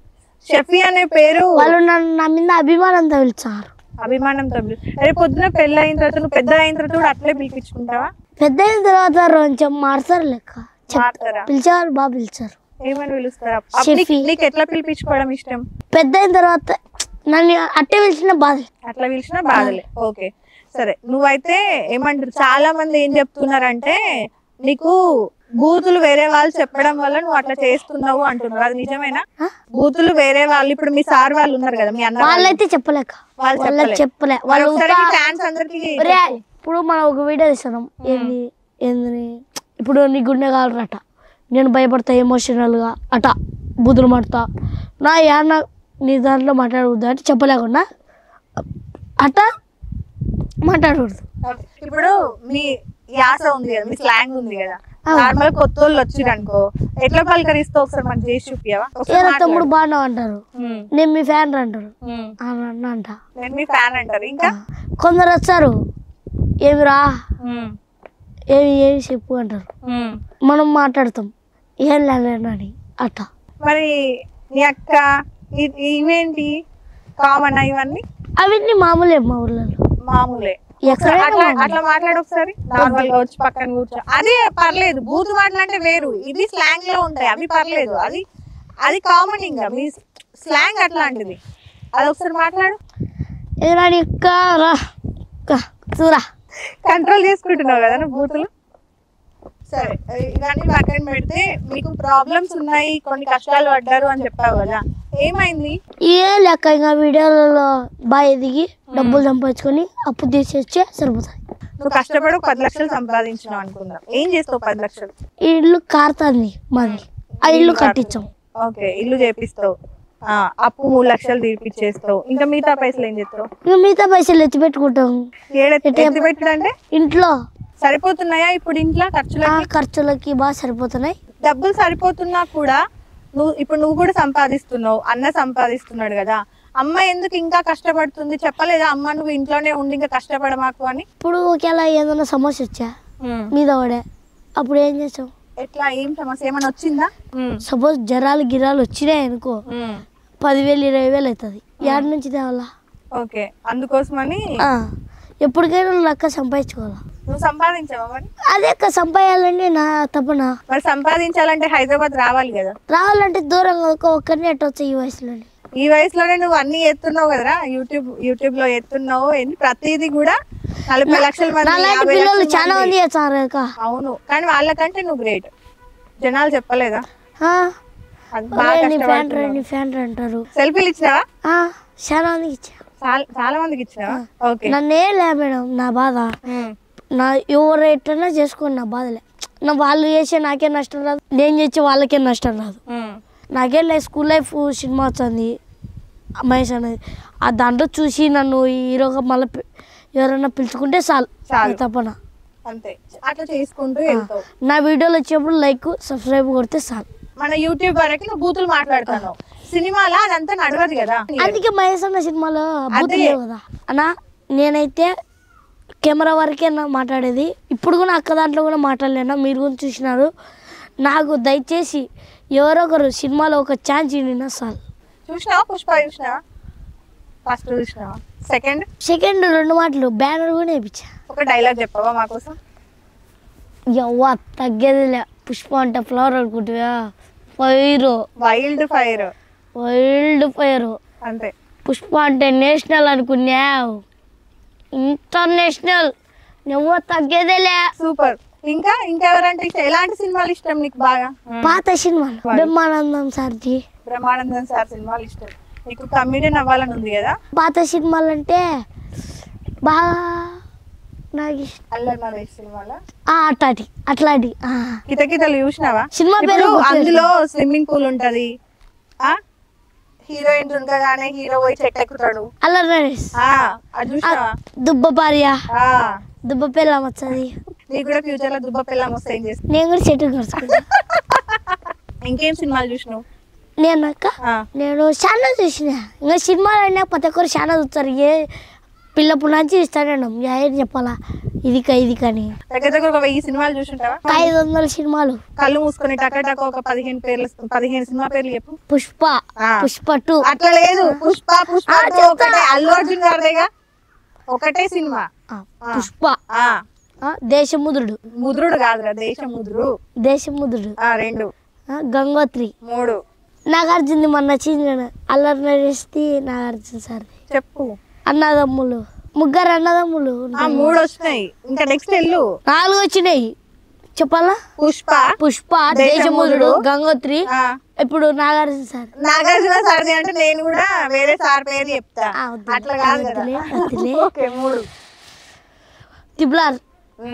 షెఫీ అనే పేరు వాళ్ళు నా మీద అభిమానంతో పిలిచారు. అభిమానంతో రేపు పొద్దున పెళ్ళి అయిన తర్వాత నువ్వు పెద్ద అయిన తర్వాత కూడా అట్లే పిలిపించుకుంటావా? పెద్ద అయిన తర్వాత కొంచెం మార్చారు లెక్క పిలిచారు, బాగా పిలిచారు. ఏమని పిలుస్తారా? నీకు ఎట్లా పిలిపించుకోవడం ఇష్టం? పెద్ద అయిన తర్వాత నన్ను అట్టే పిలిచిన బాధ, అట్లా పిలిచిన బాధలే. ఓకే సరే. నువ్వైతే ఏమంటారు, చాలా మంది ఏం చెప్తున్నారంటే నీకు బూతులు వేరే వాళ్ళు చెప్పడం వల్ల నువ్వు అట్లా చేస్తున్నావు అంటున్నారు, అది నిజమేనా? బూతులు వేరే వాళ్ళు ఇప్పుడు మీ సార్ వాళ్ళు ఉన్నారు కదా, మీ అన్న వాళ్ళైతే చెప్పలేక చెప్పలే వాళ్ళు. ఇప్పుడు మనం ఒక వీడియో తీస్తున్నాం, ఏంది ఇప్పుడు నీ గుండె కాలరట, నేను భయపడతా ఎమోషనల్ గా అట బూతులు మాడతా, నా యాన్న నీ దాంట్లో మాట్లాడకూడదు అంటే చెప్పలేకుండా అట్లా మాట్లాడకూడదు. ఇప్పుడు మీ యాస ఉంది కదా, మీ స్లాంగ్ ఉంది కదా, నార్మల్ కొత్త వాళ్ళు వచ్చిరు అనుకో ఎట్లా పలకరిస్తా ఒకసారి మనకు చేసి చూపియవా? ఏదో తమ్ముడు బాగున్నావు అంటారు, నేను మీ ఫ్యాన్ అంటారు అంట, నేను మీ ఫ్యాన్ అంటారు. ఇంకా కొందరు వస్తారు ఏమిరా ఏమి చెప్పు అంటారు, మనం మాట్లాడతాం ఏం లేదని అట్లా. మరి నీ అక్క ఇవేంటి కామన్ ఇవన్నీ? అవన్నీ మామూలే మా ఊర్లలో, మామూలే. అట్లా మాట్లాడు ఒకసారి, నార్మల్ గా వచ్చి పక్కన కూర్చో, అదే పర్లేదు. బూత్ మాటలంటే వేరు, ఇది స్లాంగ్ లో ఉంటాయి, అవి పర్లేదు. అది కామన్. ఇంకా మీ స్లాంగ్ అట్లాంటిది, అది ఒకసారి మాట్లాడు. కంట్రోల్ చేసుకుంటున్నావు కదా నువ్వు బూతులు. సరే, ఇవన్నీ పక్కన పెడితే మీకు ప్రాబ్లమ్స్ ఉన్నాయి, కొన్ని కష్టాలు పడ్డారు అని చెప్పావు కదా, ఏమైంది? ఏ లెక్క ఇంకా వీడియోలలో బాగా ఎదిగి డబ్బులు సంపాదించుకొని అప్పు తీసేస్తే సరిపోతుంది. నువ్వు కష్టపడి 10 లక్షలు సంపాదించినావు అనుకుందాం, ఏం చేస్తావు 10 లక్షలు? ఈ ఇల్లు కారుతుంది మాది, ఆ ఇల్లు కట్టించాం. ఓకే, ఇల్లు చేపిస్తావు, అప్పు 3 లక్షలు తీర్పిచ్చేస్తావు, ఇంకా మిగతా పైసలు ఏం చేస్తావు? ఇంకా మిగతా పైసలు ఎత్తి పెట్టుకుంటాం. ఎత్తి పెట్టడంటే ఇంట్లో సరిపోతున్నాయా ఇప్పుడు? ఇంట్లో ఖర్చులకి బాగా సరిపోతున్నాయి. డబ్బులు సరిపోతున్నా కూడా నువ్వు కూడా సంపాదిస్తున్నావు, అన్న సంపాదిస్తున్నాడు కదా, అమ్మ ఎందుకు ఇంకా కష్టపడుతుంది చెప్పలేదా? అమ్మ నువ్వు ఇంట్లోనే ఉండి ఇంకా కష్టపడమాకు అని. ఇప్పుడు ఒకేలా ఏదైనా సమస్య వచ్చా మీద పడే అప్పుడు ఏం చేసావు? ఎట్లా, ఏం సమస్య ఏమైనా వచ్చిందా? సపోజ్ గిరాలు వచ్చినాయి అనుకో, 10,000 20,000 అవుతుంది, ఏడు నుంచి తేవాలా? ఓకే, అందుకోసమని ఎప్పటికైనా లెక్క సంపాదించుకోవాలా. నువ్వు సంపాదించావా మరి? అదే సంపాదించాలంటే నా తప్పన. మరి సంపాదించాలంటే హైదరాబాద్ రావాలి కదా. రావాలంటే దూరంగా ఒక్కరిని ఎట్టవచ్చు ఈ వయసులోనే. ఈ వయసులోనే నువ్వు అన్ని ఎత్తున్నావు కదరా, యూట్యూబ్ లో ఎత్తున్నావు, ప్రతిదీ కూడా 40 లక్షల మంది పిల్లలు చాలా మంది చేస్తారు. అవును, కానీ వాళ్ళకంటే నువ్వు గ్రేట్. జనాలు చెప్పలేదా? అంటారు. సెల్ఫీలు ఇచ్చినావా? చాలా మందికి ఇచ్చా, చాలా మందికి ఇచ్చినావా? ఓకే, నన్నే లే మేడం నా బాధ, నా ఎవరు ఎట్టన్నా చేసుకోండి, నా బాధలే. నా వాళ్ళు చేసే నాకే నష్టం రాదు, నేను చేసే వాళ్ళకే నష్టం రాదు. నాకే స్కూల్ లైఫ్ సినిమా వచ్చింది మహేష్ అనేది, ఆ దాంట్లో చూసి నన్ను హీరోగా మళ్ళీ ఎవరైనా పిలుచుకుంటే చాలు తప్పన. అంతే, అట్లా చేసుకుంటూ వెళ్తావు. నా వీడియోలు వచ్చేప్పుడు లైక్ సబ్స్క్రైబ్ కొడితే చాలు. మన యూట్యూబ్ వరకు నువ్వు బూతులు మాట్లాడుతాను, సినిమాలో అదంతా నడవదు కదా. అందుకే మహేష్ అన్న సినిమాలో బూతులు లేవు కదా అన్నా. నేనైతే కెమెరా వరకే మాట్లాడేది, ఇప్పుడు కూడా అక్క దాంట్లో కూడా మాట్లాడలేనా, మీరు కూడా చూసినారు. నాకు దయచేసి ఎవరో ఒకరు సినిమాలో ఒక ఛాన్స్ ఇవ్వండి చాలు. చూసినావా పుష్ప? చూసినావా? ఫస్ట్ చూసినావా? సెకండ్ 2 మాటలు బ్యానర్ కూడా వేయించా. ఒక డైలాగ్ చెప్పవా మా కోసం? ఎవ్వ తగ్గేదిలే, పుష్ప అంటే ఫ్లవర్ అనుకుంటా, వైల్డ్ ఫైర్ అంతే. పుష్ప అంటే నేషనల్ అనుకున్నావు, ఇంటర్నేషనల్, నువ్వు తగ్గేదేలే. సూపర్. ఇంకెవరంటే ఎలాంటి సినిమాలు ఇష్టం నీకు బాగా? పాత సినిమాలు, బ్రహ్మానందం సార్ సినిమాలు ఇష్టం. నీకు కమెడియన్ అవ్వాలని ఉంది కదా. పాత సినిమాలు అంటే బాగా నాకు ఇష్టం. అల్లరి నరేష్ సినిమాలో అట్లాంటి కితకితలు చూసినావా? సినిమా పేరు అందులో స్విమ్మింగ్ పూల్ ఉంటది, హీరోయిన్ ఉండగానే హీరో పోయి చెట్టు ఎక్కుతాడు, అల్లరి నరేష్. దుబ్బ భార్య, దుబ్బ పిల్లం వచ్చది. నీకు కూడా ఫ్యూచర్ లో దుబ్బ పిల్లం వస్తే ఏం చేస్తా? నేను కూడా చెట్టు కలుసుకుంటా. ఇంకేం సినిమాలు చూసినావు? నేను చాలా చూసిన. ఇంకా సినిమాలు అయినా ప్రతి ఒక్కరు చాలా చూస్తారు. ఏ పిల్లప్పుడు నుంచి ఇస్తాను ఏం చెప్పాలా, ఇది కానీ దగ్గర ఒక 1000 సినిమాలు చూసుంటావా? 500 సినిమాలు. కళ్ళు మూసుకొని టకటక ఒక 15 సినిమా పేర్లు చెప్పు. పుష్ప 2. అట్లా లేదు, పుష్ప ఒకటే, అల్లు అర్జున్ గారిదేగా ఒకటే సినిమా. పుష్ప, దేశముద్రుడు. ముద్రుడు కాదురా, దేశముద్రుడు. 2, గంగోత్రి. 3. నాగార్జున మొన్న నచ్చింది, అల్లరి నరేష్ది నాగార్జున సార్. చెప్పు. అన్నదమ్ములు, 3 అన్నదమ్ములు. 3 వచ్చినాయి, ఇంకా నెక్స్ట్ 4 వచ్చినాయి చెప్పాలా? పుష్ప, దేశముద్రుడు, గంగోత్రి, ఇప్పుడు నాగార్జున సార్ అంటే నేను కూడా వేరే సార్ పేరు చెప్తా, అట్లా కాదు కదా. 3. తిబ్లార్.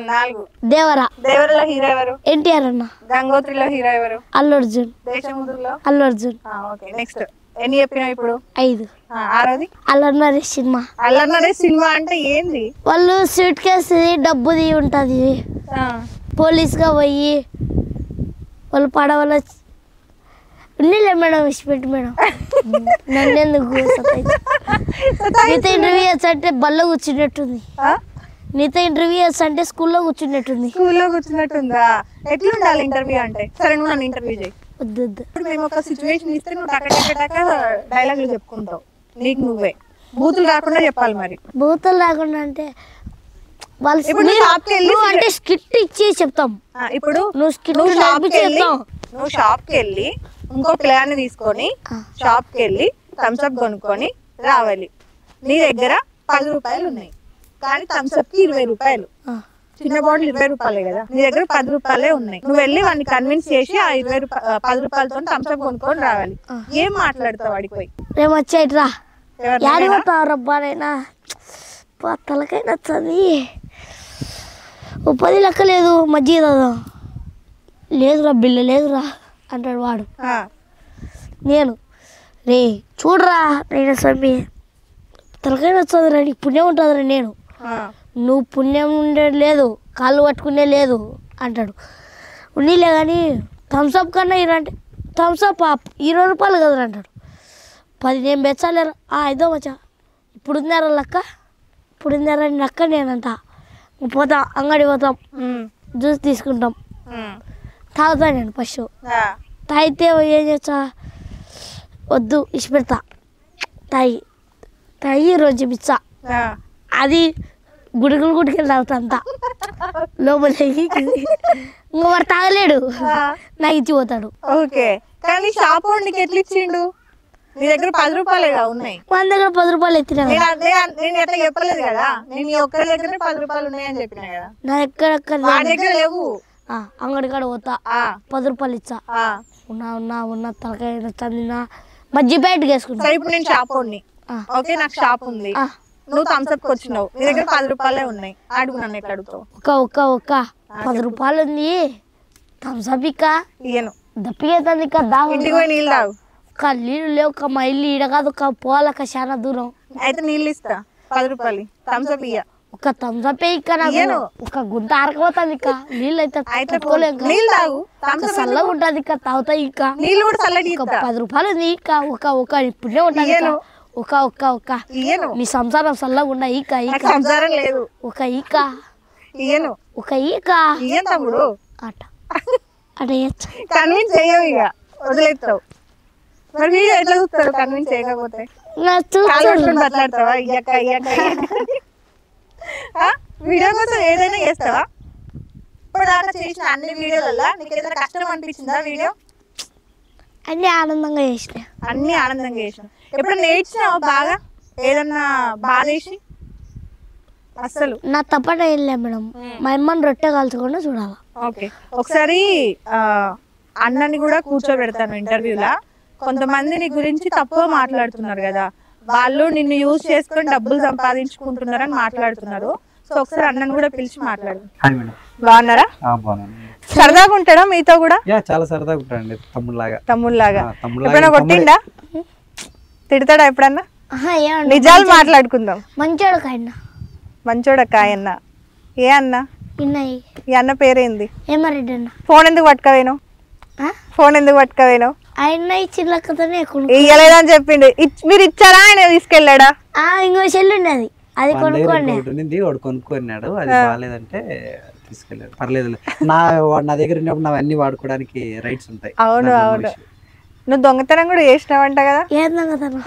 4. దేవరలో హీరో ఎవరు? ఎన్టీఆర్ అన్న. గంగోత్రిలో హీరో ఎవరు? అల్లు అర్జున్. దేశముద్రులో అల్లు అర్జున్. ఓకే, నెక్స్ట్ ఎన్ని చెప్పినావు ఇప్పుడు? 5. ఆరోది అల్లరి సినిమా. అల్లరి సినిమా అంటే ఏంది? వాళ్ళు సూట్ కేసు డబ్బుది ఉంటది, పోలీస్ గా పోయి వాళ్ళు పడవల ఉన్నిలే మేడం, విసిపెట్టి మేడం నన్నెందుకు. నీతో ఇంటర్వ్యూ అంటే బల్లో కూర్చున్నట్టుంది, నీతో ఇంటర్వ్యూ అంటే స్కూల్లో కూర్చున్నట్టుంది. స్కూల్లో కూర్చున్నట్టుందా? ఎట్లా ఉండాలి ఇంటర్వ్యూ అంటే? సరే నువ్వు నన్ను ఇంటర్వ్యూ చేయి. వద్దు. ఇప్పుడు మేము ఒక సిచ్యువేషన్ ఇస్తే నువ్వు టక డైలాగులు చెప్పుకుంటావు, నీకు నువ్వే, బూతులు రాకుండా చెప్పాలి. మరి బూతులు రాకుండా అంటే వాళ్ళు ఇప్పుడు అంటే స్కిట్ ఇచ్చి చెప్తాం. ఇప్పుడు నువ్వు షాప్కి వెళ్ళి ఇంకో పిల్లగాన్ని తీసుకొని షాప్కి వెళ్ళి థమ్స్అప్ కొనుక్కొని రావాలి. నీ దగ్గర 10 రూపాయలు ఉన్నాయి, కానీ థమ్స్అప్ కి 20 రూపాయలు. చిన్న బాటిల్ 20 రూపాయలే కదా, నీ దగ్గర 10 రూపాయలే ఉన్నాయి. నువ్వు వెళ్ళి వాడిని కన్విన్స్ చేసి ఆ 10 రూపాయలతో థమ్స్అప్ కొనుక్కొని రావాలి. ఏం మాట్లాడతావు వాడికి పోయి? మేము వచ్చేట్రా రబ్బానైనా తలకైనా చది 10 లెక్క లేదు, మజ్జిగ లేదురా, బిల్లు లేదురా అంటాడు వాడు. నేను రే చూడరా, నేను స్వామి తలకైనా వచ్చేదిరా, నీకు పుణ్యం ఉంటుందిరా. నేను నువ్వు పుణ్యం ఉండేది లేదు, కాళ్ళు పట్టుకునే లేదు అంటాడు. ఉన్నీలే కానీ థమ్స్అప్ కన్నా ఇరంటే థమ్స్అప్ 20 రూపాయలు కదరా అంటాడు. 10 నేను బెచ్చాలేరా. ఐదో మచ్చా ఇప్పుడు ఉందారా లెక్క, ఇప్పుడు ఉందారా లెక్క. నేనంట పోతాం, అంగడి పోతాం, జ్యూస్ తీసుకుంటాం, తాగుతాను నేను. ఫస్ట్ తాగితే ఏం చేస్తా, వద్దు ఇచ్చి పెడతా, తాగి రోజు పిచ్చా, అది గుడికెళ్ళి తాగుతా అంతా లోపల. ఇంకా వాడు తాగలేడు, నాకు ఇచ్చి పోతాడు. ఓకే, కానీ షాప్ వాడికి ఎట్లా ఇచ్చిండు? నీ దగ్గర 10 రూపాయలేగా ఉన్నాయి, మన దగ్గర 10 రూపాయలు ఎత్తినా. నేను ఎట్లా చెప్పలేదు కదా, నేను నీ ఒక్కరి దగ్గర 10 రూపాయలు ఉన్నాయని చెప్పినా కదా. నా దగ్గర లేవు. అంగడి కాడ పోతా, 10 రూపాయలు ఇచ్చా, ఉన్నా తలకాయ చందినా మజ్జి బయటకు వేసుకుంటా. ఇప్పుడు నేను షాప్ వాడిని, ఓకే, నాకు షాప్ ఉంది, నువ్వు థమ్స్అప్ వచ్చినావు, నీ దగ్గర 10 రూపాయలే ఉన్నాయి, అడుగు నన్ను ఎట్లా అడుగుతావు? ఒక్క 10 రూపాయలు ఉంది, థమ్స్అప్ ఇక్క ఇయ్యను, దప్పికేతుంది ఇక్క, ఇంటికి పోయి నీళ్ళు తాగు. ఒక నీళ్ళు లేవు, ఒక మా ఇల్లు ఈడ కాదు, ఒక పోవాలక్క చాలా దూరం. అయితే నీళ్ళు ఇస్తా, 10 రూపాయలు థమ్స్అప్ ఇయ్య. ఒక థమ్స్అప్ ఇక్క, ఒక గుంట ఆరకపోతుంది ఇక్క, నీళ్ళు అయితే నీళ్ళు తాగు, చల్లగా ఉంటుంది ఇక్క, తాగుతాయి ఇక్క, నీళ్ళు కూడా చల్లటి. 10 రూపాయలు ఉంది ఇక్క, ఒక ఇప్పుడే ఉంటుంది ఒక్క నీ సంసారం చల్లగా ఉన్నాయి ఇక్క, సంసారం లేదు, ఒక ఈక ఇయ్యను, ఒక ఈక ఇయ్యను తమ్ముడు. అట అట కన్విన్స్ చేయవు, ఇక వదిలేస్తావు. మరి వీడియో ఎట్లా చూస్తారు కన్విన్స్ చేయకపోతే? మాట్లాడతావా? వీడియో కోసం ఏదైనా చేస్తావా? ఇప్పుడు దాకా చేసిన అన్ని వీడియోలలో నీకు ఏదైనా కష్టం అనిపించిందా? వీడియో అన్ని ఆనందంగా చేసిన, అన్ని ఆనందంగా చేసిన. ఎప్పుడు నేర్చినావా బాగా ఏదన్నా బాధేసి? అసలు నా తప్పట వెళ్ళా మేడం, మా అమ్మని రొట్టె కాల్చకుండా చూడాలి. ఓకే, ఒకసారి అన్నని కూడా కూర్చోబెడతాను ఇంటర్వ్యూలా. కొంతమంది నీ గురించి తప్పుగా మాట్లాడుతున్నారు కదా, వాళ్ళు నిన్ను యూజ్ చేసుకొని డబ్బులు సంపాదించుకుంటున్నారని మాట్లాడుతున్నారు. సో ఒకసారి అన్నని కూడా పిలిచి మాట్లాడు. బాగున్నారా? సరదాగా ఉంటాడా మీతో కూడా? చాలా సరదాగా ఉంటాడండి, తమ్ముళ్ళలాగా. తమ్ముళ్ళలాగా ఎప్పుడైనా కొట్టిండా? తిడతాడా ఎప్పుడన్నా? నిజాలు మాట్లాడుకుందాం. మంచోడు కాయన్న, మంచోడ కాయన్న. ఏ అన్న? ఈ అన్న పేరేంది? ఏమారెడ్డి అన్న. ఫోన్ ఎందుకు పట్టుకపోయినావు? ఫోన్ ఎందుకు పట్టుకపోయినావు? ఆయన ఇచ్చినకతోనే ఇయ్యలేదని చెప్పిండు. మీరు ఇచ్చారా? ఆయన తీసుకెళ్ళాడా? ఇంకో చెల్లి ఉండేది, అది కొనుక్కోండి. వాడు కొనుక్కున్నాడు, అది బాగాలేదంటే తీసుకెళ్ళాడు. పర్లేదు, నా దగ్గర ఉన్నప్పుడు నా అన్ని వాడుకోవడానికి రైట్స్ ఉంటాయి. అవును అవును. నువ్వు దొంగతనం కూడా చేసినావంట కదా? ఏం దొంగతనం?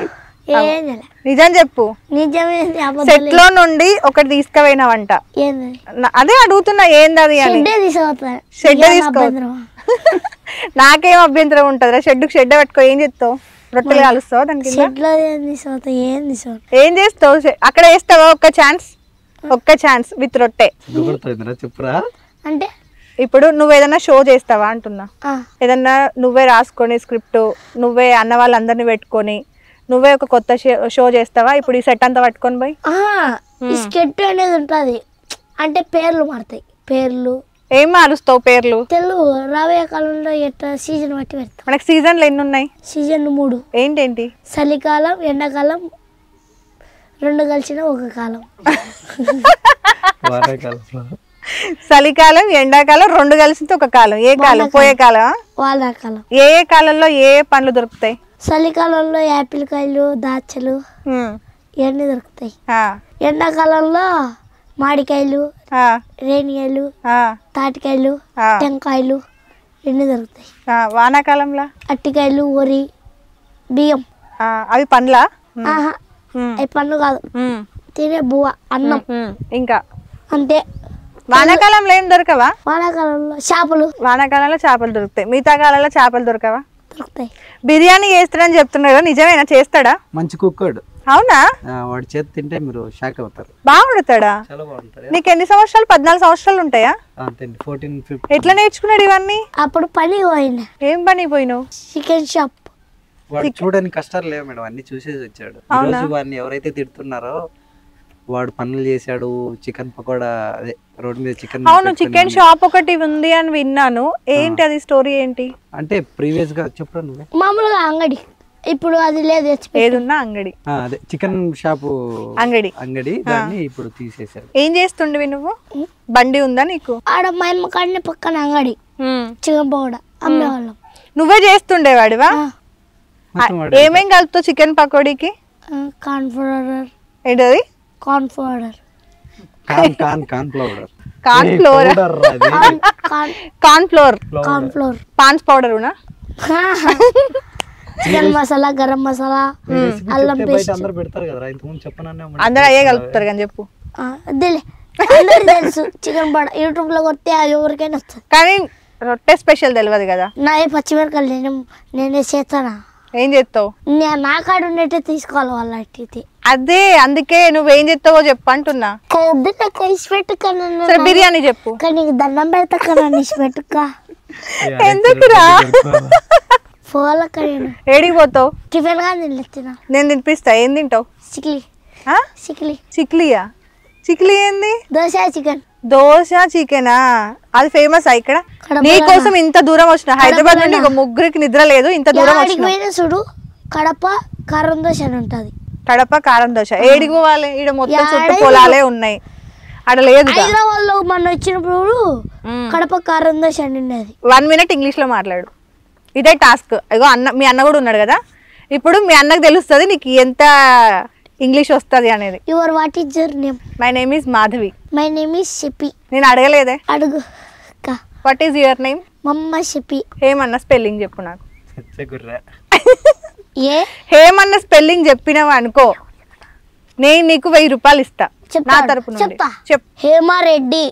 నిజం చెప్పు. నిజమే. సెట్ లో నుండి ఒకటి తీసుకుపోయినావంట. అదే అడుగుతున్నా, ఏందది అని. షెడ్ తీసుకో. నాకేం అభ్యంతరం ఉంటదిరా, షెడ్ పెట్టుకో. ఏం చేస్తావు? రొట్టెలు కాలుస్తావు దానికి? ఏం చేస్తావు? అక్కడ వేస్తావా? ఒక్క ఛాన్స్ విత్ రొట్టె. చెప్పురా. అంటే ఇప్పుడు నువ్వు ఏదన్నా షో చేస్తావా అంటున్నా? ఏదన్నా నువ్వే రాసుకొని స్క్రిప్ట్, నువ్వే అన్న వాళ్ళందరినీ పెట్టుకొని నువ్వే ఒక కొత్త షో చేస్తావా? ఇప్పుడు ఈ సెట్ అంతా పట్టుకొని పోయి ఈ స్కెట్ అనేది ఉంటది, అంటే పేర్లు మారుతాయి. పేర్లు ఏం మారుస్తావు పేర్లు? తెలుగు రాబోయే కాలంలో ఎట్లా సీజన్ బట్టి పెడతాం. మనకి సీజన్లు ఎన్ని ఉన్నాయి? సీజన్ 3. ఏంటేంటి? చలికాలం, ఎండాకాలం 2 కలిసిన ఒక కాలం. చలికాలం, ఎండాకాలం 2 కలిసిన ఒక కాలం. ఏ కాలం? పోయే కాలం. వానాకాలం. ఏ కాలంలో ఏ పండ్లు దొరుకుతాయి? చలికాలంలో యాపిల్ కాయలు, దాచలు ఇవన్నీ దొరుకుతాయి. ఎండాకాలంలో మామిడికాయలు, రేణికాయలు, తాటికాయలు, టెంకాయలు ఇవన్నీ దొరుకుతాయి. వానాకాలంలో అట్టికాయలు, వరి, బియ్యం. అవి పండ్లా? అవి పండ్లు కాదు, తినే బువ్వ, అన్నం. ఇంకా అంతే. వానాకాలంలో ఏం దొరకవా? వానాకాలంలో చేపలు. వానాకాలంలో చేపలు దొరుకుతాయి. మిగతా కాలంలో చేపలు దొరకవా? దొరుకుతాయి. బిర్యానీ చేస్తాడని చెప్తున్నాడు, నిజమేనా? చేస్తాడా? మంచి కుక్కడు. అవునా? వాడి చేతి తింటే మీరు షాక్ అవుతారు. బాగా వండుతాడా? చాలా బాగుంటాడు. నీకు ఎన్ని సంవత్సరాలు? 14 సంవత్సరాలు ఉంటాయా? 14, 15. ఎట్లా నేర్చుకున్నాడు ఇవన్నీ? అప్పుడు పని పోయినా. ఏం పని పోయినావు? Chicken shop. వాడు చూడని కష్టాలు లేవు మేడం, అన్ని చూసేసి వచ్చాడు. ఈ రోజు వాడిని ఎవరైతే తిడుతున్నారో వాడు పనులు చేశాడు. చికెన్ పకోడా, అదే రోడ్ మీద చికెన్. అవును, చికెన్ షాప్ ఒకటి ఉంది అని విన్నాను. ఏంటి అది? స్టోరీ ఏంటి? అంటే ప్రీవియస్ గా చెప్పు నువ్వే. మామూలుగా అంగడి, ఇప్పుడు అది లేదు. ఏదున్నా అంగడి. అదే చికెన్ షాపు అంగడి దాన్ని ఇప్పుడు తీసేశారు. ఏం చేస్తుండవి నువ్వు? బండి ఉందా నీకు? ఆడ మా అమ్మ కాడనే పక్కన అంగడి, చికెన్ పకోడా అమ్మేవాళ్ళం. నువ్వే చేస్తుండేవాడివా? ఏమేం కలుపుతావు చికెన్ పకోడీకి? Corn powder. ఏంటది? Corn powder. Corn flour. పాన్స్ పౌడర్ ఉనా? చికెన్ మసాలా, గరం మసాలా, అల్లం పేస్ట్. అందరూ పెడతారు కదా, ఇంతకుముందు చెప్పనన్నా. అందరూ అయ్యే కలుపుతారు కానీ చెప్పు. తెలుసు చికెన్ పౌడర్. యూట్యూబ్ లో కొడితే ఎవరికైనా వస్తుంది. కానీ రొట్టె స్పెషల్ తెలియదు కదా. నా పచ్చిమిరకాయలు నేనే చేస్తానా? ఏం చేస్తావు? నా కాడ ఉన్నట్టే తీసుకోవాలి వాళ్ళ. అదే, అందుకే నువ్వేం చేస్తావో చెప్పు అంటున్నా. బిర్యానీ చెప్పు. నీకు దండం పెడతా కదా, నీసి పెట్టుక. ఎందుకురా? ఏడికి పోతావు? టిఫిన్ గా తిన్నా. నేను తినిపిస్తా. ఏం తింటావు? చిక్లియా? చిక్లీ ఏంది? దోశ చికెనా? అది ఫేమస్ ఇక్కడ. నీ కోసం ఇంత దూరం వచ్చిన, హైదరాబాద్ నుండి ముగ్గురికి నిద్ర లేదు, ఇంత దూరం వచ్చిన. చూడు, కడప కారం దోశ అని ఉంటది. కడప కారం దోశ. ఏడికి పోవాలి? ఈడ మొత్తం చుట్టూ పొలాలే ఉన్నాయి, అక్కడ లేదు. హైదరాబాద్ లో మన వచ్చినప్పుడు కడప కారం దోశ అని ఉండేది. 1 మినిట్ ఇంగ్లీష్ లో మాట్లాడు. ఇదే టాస్క్. ఇగో అన్న, మీ అన్న కూడా ఉన్నాడు కదా, ఇప్పుడు మీ అన్నకు తెలుస్తుంది నీకు ఎంత ఇంగ్లీష్ వస్తుంది అనేది. What is your name? My name is Madhavi. My name is Shipi. నేను అడగలేదే. అడుగు. What is your name? మమ్మ షిపి. హేమన్న స్పెల్లింగ్ చెప్పు నాకు. హేమన్న స్పెల్లింగ్ చెప్పినావు అనుకో, నేను నీకు 1000 రూపాయలు ఇస్తా నా తరపున. చెప్పు. హేమారెడ్డి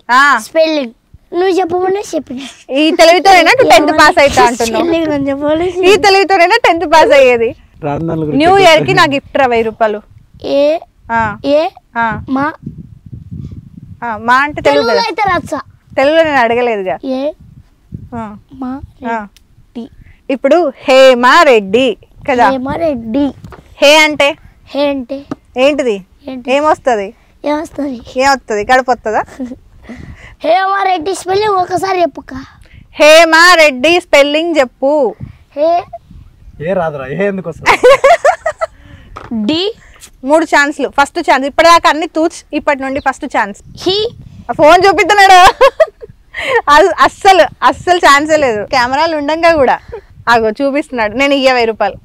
స్పెల్లింగ్ నువ్వు చెప్పమనే చెప్పిన. ఈ తెలివితోనేనా 10th పాస్ అవుతా అంటున్నావు? ఈ తెలివితోనేనా 10th పాస్ అయ్యేది? న్యూ ఇయర్ కి నా గిఫ్ట్ రా 1000 రూపాయలు. మా అంటే తెలుగు. తెలుగులో నేను అడగలేదుగా. ఇప్పుడు హేమారెడ్డి కదా. హేమారెడ్డి. హే అంటే ఏంటిది? ఏమొస్తుంది? ఏమొస్తుంది? కడుపు వస్తుందా? హేమారెడ్డి స్పెల్లింగ్ ఒకసారి చెప్పుక. హేమారెడ్డి స్పెల్లింగ్ చెప్పు. డి. 3 ఛాన్స్లు. First chance. ఇప్పటిదాకా అన్ని తూచ్, ఇప్పటి నుండి ఫస్ట్ ఛాన్స్. హి. ఫోన్ చూపిస్తున్నాడు. అస్సలు ఛాన్సే లేదు. కెమెరాలు ఉండంగా కూడా అగో చూపిస్తున్నాడు. నేను 1000 రూపాయలు.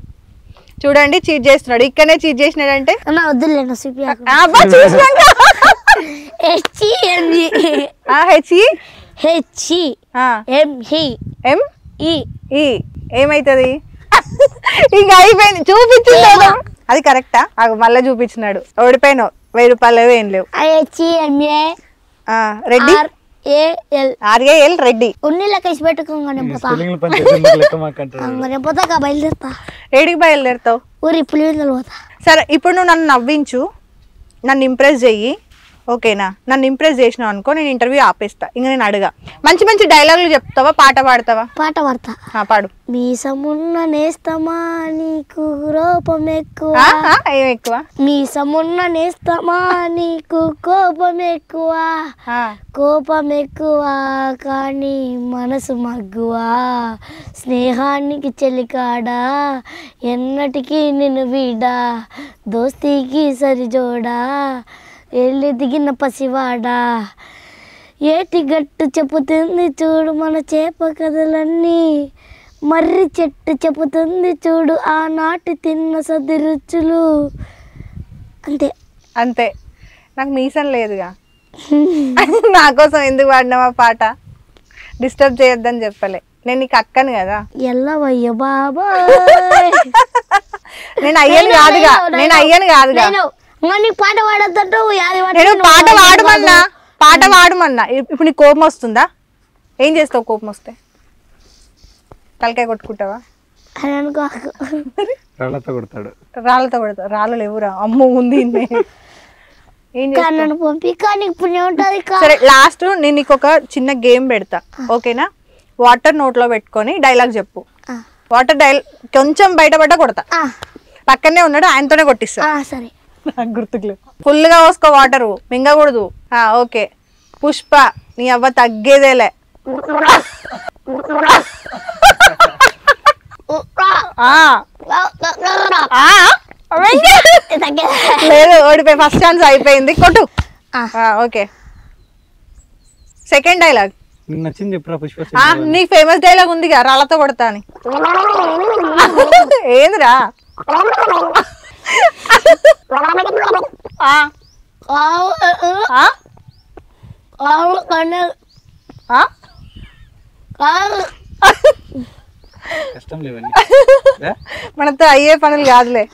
చూడండి, చీట్ చేస్తున్నాడు. ఇక్కడనే చీట్ చేసినాడంటే ఏమైతుంది? ఇంకా అయిపోయింది. చూపించున్నాడు. అది కరెక్టా? మళ్ళీ చూపించినాడు. ఓడిపోయినావు. 1000 రూపాయలు ఏం లేవు. రెడ్డి. RAL రెడ్డి. బయలుదేరుతా. ఏడికి బయలుదేరుతావు? ఊరి పులివెందులు పోతా. సరే, ఇప్పుడు నువ్వు నన్ను నవ్వించు, నన్ను ఇంప్రెస్ చెయ్యి. ఓకేనా? నన్ను ఇంప్రెస్ చేసినావు అనుకో, నేను ఇంటర్వ్యూ ఆపేస్తా. ఇంకా నేను అడగా. మంచి మంచి డైలాగులు చెప్తావా, పాట పాడతావా? పాట పాడతా. పాడు. మీసమున్న నేస్తమా నీకు కోపం ఎక్కువ. ఏం ఎక్కువ? మీసమున్న నేస్తమా నీకు కోపం ఎక్కువ, కోపం ఎక్కువ కానీ మనసు మగ్గువ, స్నేహానికి చెలికాడా ఎన్నటికీ నిన్ను వీడా, దోస్తీకి సరిజోడా ఎల్లి దిగిన పసివాడా, ఏటి గట్టు చెప్పుతుంది చూడు మన చేప కథలన్నీ, మర్రి చెట్టు చెప్పుతుంది చూడు ఆనాటి తిన్న సది రుచులు. అంతే. అంతే. నాకు మీసం లేదుగా. నా కోసం ఎందుకు పాడినావా పాట? డిస్టర్బ్ చేయొద్దని చెప్పలే. నేను నీకు అక్కను కదా. ఎల్లవయ్య బాబా. నేను అయ్యను కాదుగా. పాట పాడద్దంటూ నేను పాట పాడమన్నా, పాట పాడమన్నా. ఇప్పుడు నీకు కోపం వస్తుందా? ఏం చేస్తావు కోపం వస్తే? తలకాయ కొట్టుకుంటావా? రాళ్ళతో కొడతాడు. రాళ్ళతో కొడతావు? రాళ్ళు లేవురా. అమ్మో ఉంది. సరే లాస్ట్ నేను నీకు ఒక చిన్న గేమ్ పెడతా, ఓకేనా? వాటర్ నోట్లో పెట్టుకొని డైలాగ్ చెప్పు. వాటర్ కొంచెం బయటపడ్డ కొడతా. పక్కనే ఉన్నాడు, ఆయనతోనే కొట్టిస్తా. సరే. నాకు గుర్తుకులేదు. ఫుల్ గా పోసుకో వాటరు, మింగకూడదు. ఓకే. పుష్ప నీ అవ్వ తగ్గేదేలే. లేదు, ఓడిపోయి ఫస్ట్ ఛాన్స్ అయిపోయింది. కొట్టు. ఓకే. సెకండ్ డైలాగ్ నచ్చింది చెప్పురా పుష్ప. నీ ఫేమస్ డైలాగ్ ఉందిగా, రాళ్ళతో కొడతా అని. ఏందిరా? కష్టం లేవని మనతో అయ్యే పనులు కాదులే.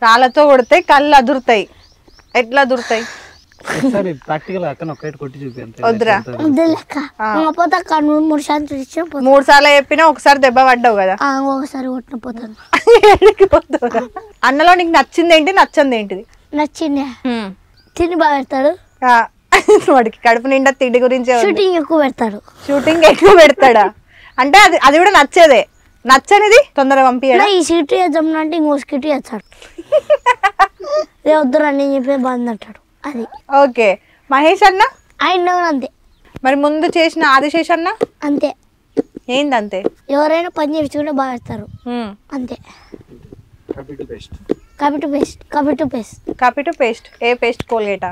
రాళ్ళతో కొడితే కళ్ళు అదురుతాయి. ఎట్లా అదురుతాయి? ప్రాక్టికల్ అతను ఒకటి కొట్టి చూపి. వద్దురా. 3 సార్లు చెప్పినా ఒకసారి దెబ్బ పడ్డావు కదా. ఒకసారి కొట్టిన పోతాను. అన్నలో నీకు నచ్చింది ఏంటి, నచ్చింది ఏంటిది? నచ్చింది తిని బాగా పెడతాడు. వాడికి కడుపు నిండా తిండి గురించి. షూటింగ్ ఎక్కువ పెడతాడు. షూటింగ్ ఎక్కువ పెడతాడా? అంటే అది కూడా నచ్చేదే. నచ్చనిది తొందరగా పంపించాడు. ఈ సీటు వేద్దాం అంటే ఇంకో సీటు వేస్తాడు. వద్దురా నేను చెప్పే బాగుంది అంటాడు. అది ఓకే. మహేష్ అన్న ఆయన అంతే. మరి ముందు చేసిన ఆదిశేష్ అన్న అంతే. ఏంది అంతే? ఎవరైనా పని చేసి కూడా బాగా పెడతారు. అంతే. Copy to paste. ఏ పేస్ట్? కోల్గేటా?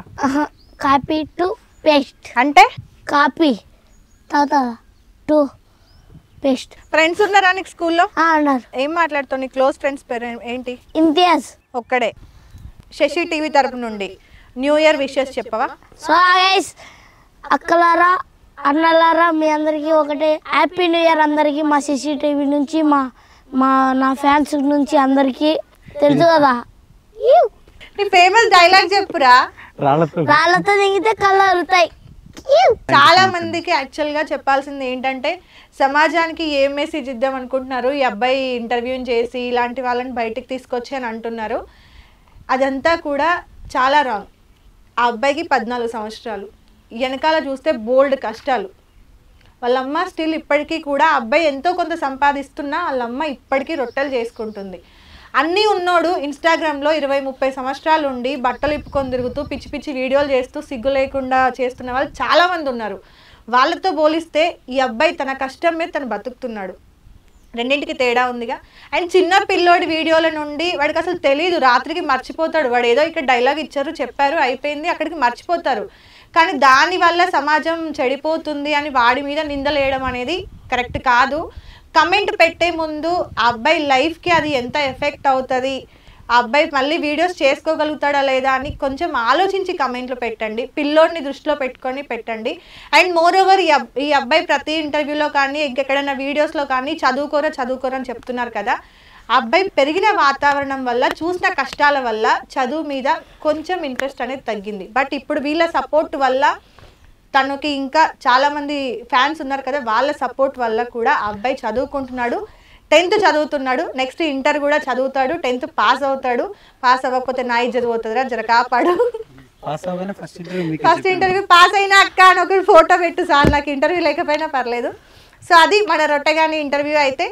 కాపీ టు పేస్ట్ అంటే కాపీ టు పేస్ట్. ఫ్రెండ్స్ ఉన్నారా నీకు స్కూల్లో? ఉన్నారు. ఏం మాట్లాడుతావు? నీ క్లోజ్ ఫ్రెండ్స్ పేరు ఏంటి? ఇంతియాజ్ ఒక్కడే. శశి టీవీ తరపు నుండి న్యూ ఇయర్ విషెస్ చెప్పవా? సో గైస్, అక్కలారా అన్నలారా మీ అందరికీ ఒకటే హ్యాపీ న్యూ ఇయర్ అందరికీ. మా శశి టీవీ నుంచి నా ఫ్యాన్స్ నుంచి అందరికీ తెలుసు కదా. నీ ఫేమస్ డైలాగ్ చెప్పురా. రాళ్ళతో దిగితే కళ్ళు అరుతాయి. చాలా మందికి యాక్చువల్ గా చెప్పాల్సింది ఏంటంటే, సమాజానికి ఏం మెసేజ్ ఇద్దాం అనుకుంటున్నారు, ఈ అబ్బాయి ఇంటర్వ్యూ చేసి ఇలాంటి వాళ్ళని బయటికి తీసుకొచ్చి అని అంటున్నారు. అదంతా కూడా చాలా రాంగ్. ఆ అబ్బాయికి 14 సంవత్సరాలు. వెనకాల చూస్తే బోల్డ్ కష్టాలు. వాళ్ళమ్మ స్టిల్ ఇప్పటికీ కూడా అబ్బాయి ఎంతో కొంత సంపాదిస్తున్నా వాళ్ళమ్మ ఇప్పటికీ రొట్టెలు చేసుకుంటుంది. అన్నీ ఉన్నోడు ఇన్స్టాగ్రామ్లో 20-30 సంవత్సరాలు ఉండి బట్టలు ఇప్పుకొని తిరుగుతూ పిచ్చి పిచ్చి వీడియోలు చేస్తూ సిగ్గు లేకుండా చేస్తున్న వాళ్ళు చాలామంది ఉన్నారు. వాళ్ళతో పోలిస్తే ఈ అబ్బాయి తన కష్టం మీద తను బతుకుతున్నాడు. రెండింటికి తేడా ఉందిగా. అండ్ చిన్న పిల్లోడి వీడియోల నుండి వాడికి అసలు తెలియదు, రాత్రికి మర్చిపోతాడు. వాడు ఏదో ఇక్కడ డైలాగ్ ఇచ్చారు, చెప్పారు, అయిపోయింది, అక్కడికి మర్చిపోతారు. కానీ దానివల్ల సమాజం చెడిపోతుంది అని వాడి మీద నిందలేయడం అనేది కరెక్ట్ కాదు. కమెంట్ పెట్టే ముందు ఆ అబ్బాయి లైఫ్కి అది ఎంత ఎఫెక్ట్ అవుతుంది, ఆ అబ్బాయి మళ్ళీ వీడియోస్ చేసుకోగలుగుతాడా లేదా అని కొంచెం ఆలోచించి కమెంట్లు పెట్టండి. పిల్లోడిని దృష్టిలో పెట్టుకొని పెట్టండి. అండ్ మోర్ ఓవర్ ఈ అబ్బాయి ప్రతి ఇంటర్వ్యూలో కానీ ఇంకెక్కడైనా వీడియోస్లో కానీ చదువుకోరని చెప్తున్నారు కదా. ఆ అబ్బాయి పెరిగిన వాతావరణం వల్ల, చూసిన కష్టాల వల్ల చదువు మీద కొంచెం ఇంట్రెస్ట్ అనేది తగ్గింది. బట్ ఇప్పుడు వీళ్ళ సపోర్ట్ వల్ల, తనకి ఇంకా చాలామంది ఫ్యాన్స్ ఉన్నారు కదా, వాళ్ళ సపోర్ట్ వల్ల కూడా ఆ అబ్బాయి చదువుకుంటున్నాడు. 10th చదువుతున్నాడు, నెక్స్ట్ ఇంటర్ కూడా చదువుతాడు, 10th పాస్ అవుతాడు. పాస్ అవ్వకపోతే నా ఇజ్జత్ పోతుందిరా, జర కాపాడు. ఫస్ట్ ఇంటర్వ్యూ పాస్ అయినా అక్క అని ఒక ఫోటో పెట్టు సార్, నాకు ఇంటర్వ్యూ లేకపోయినా పర్లేదు. సో అది మన రొట్టెగాని ఇంటర్వ్యూ అయితే.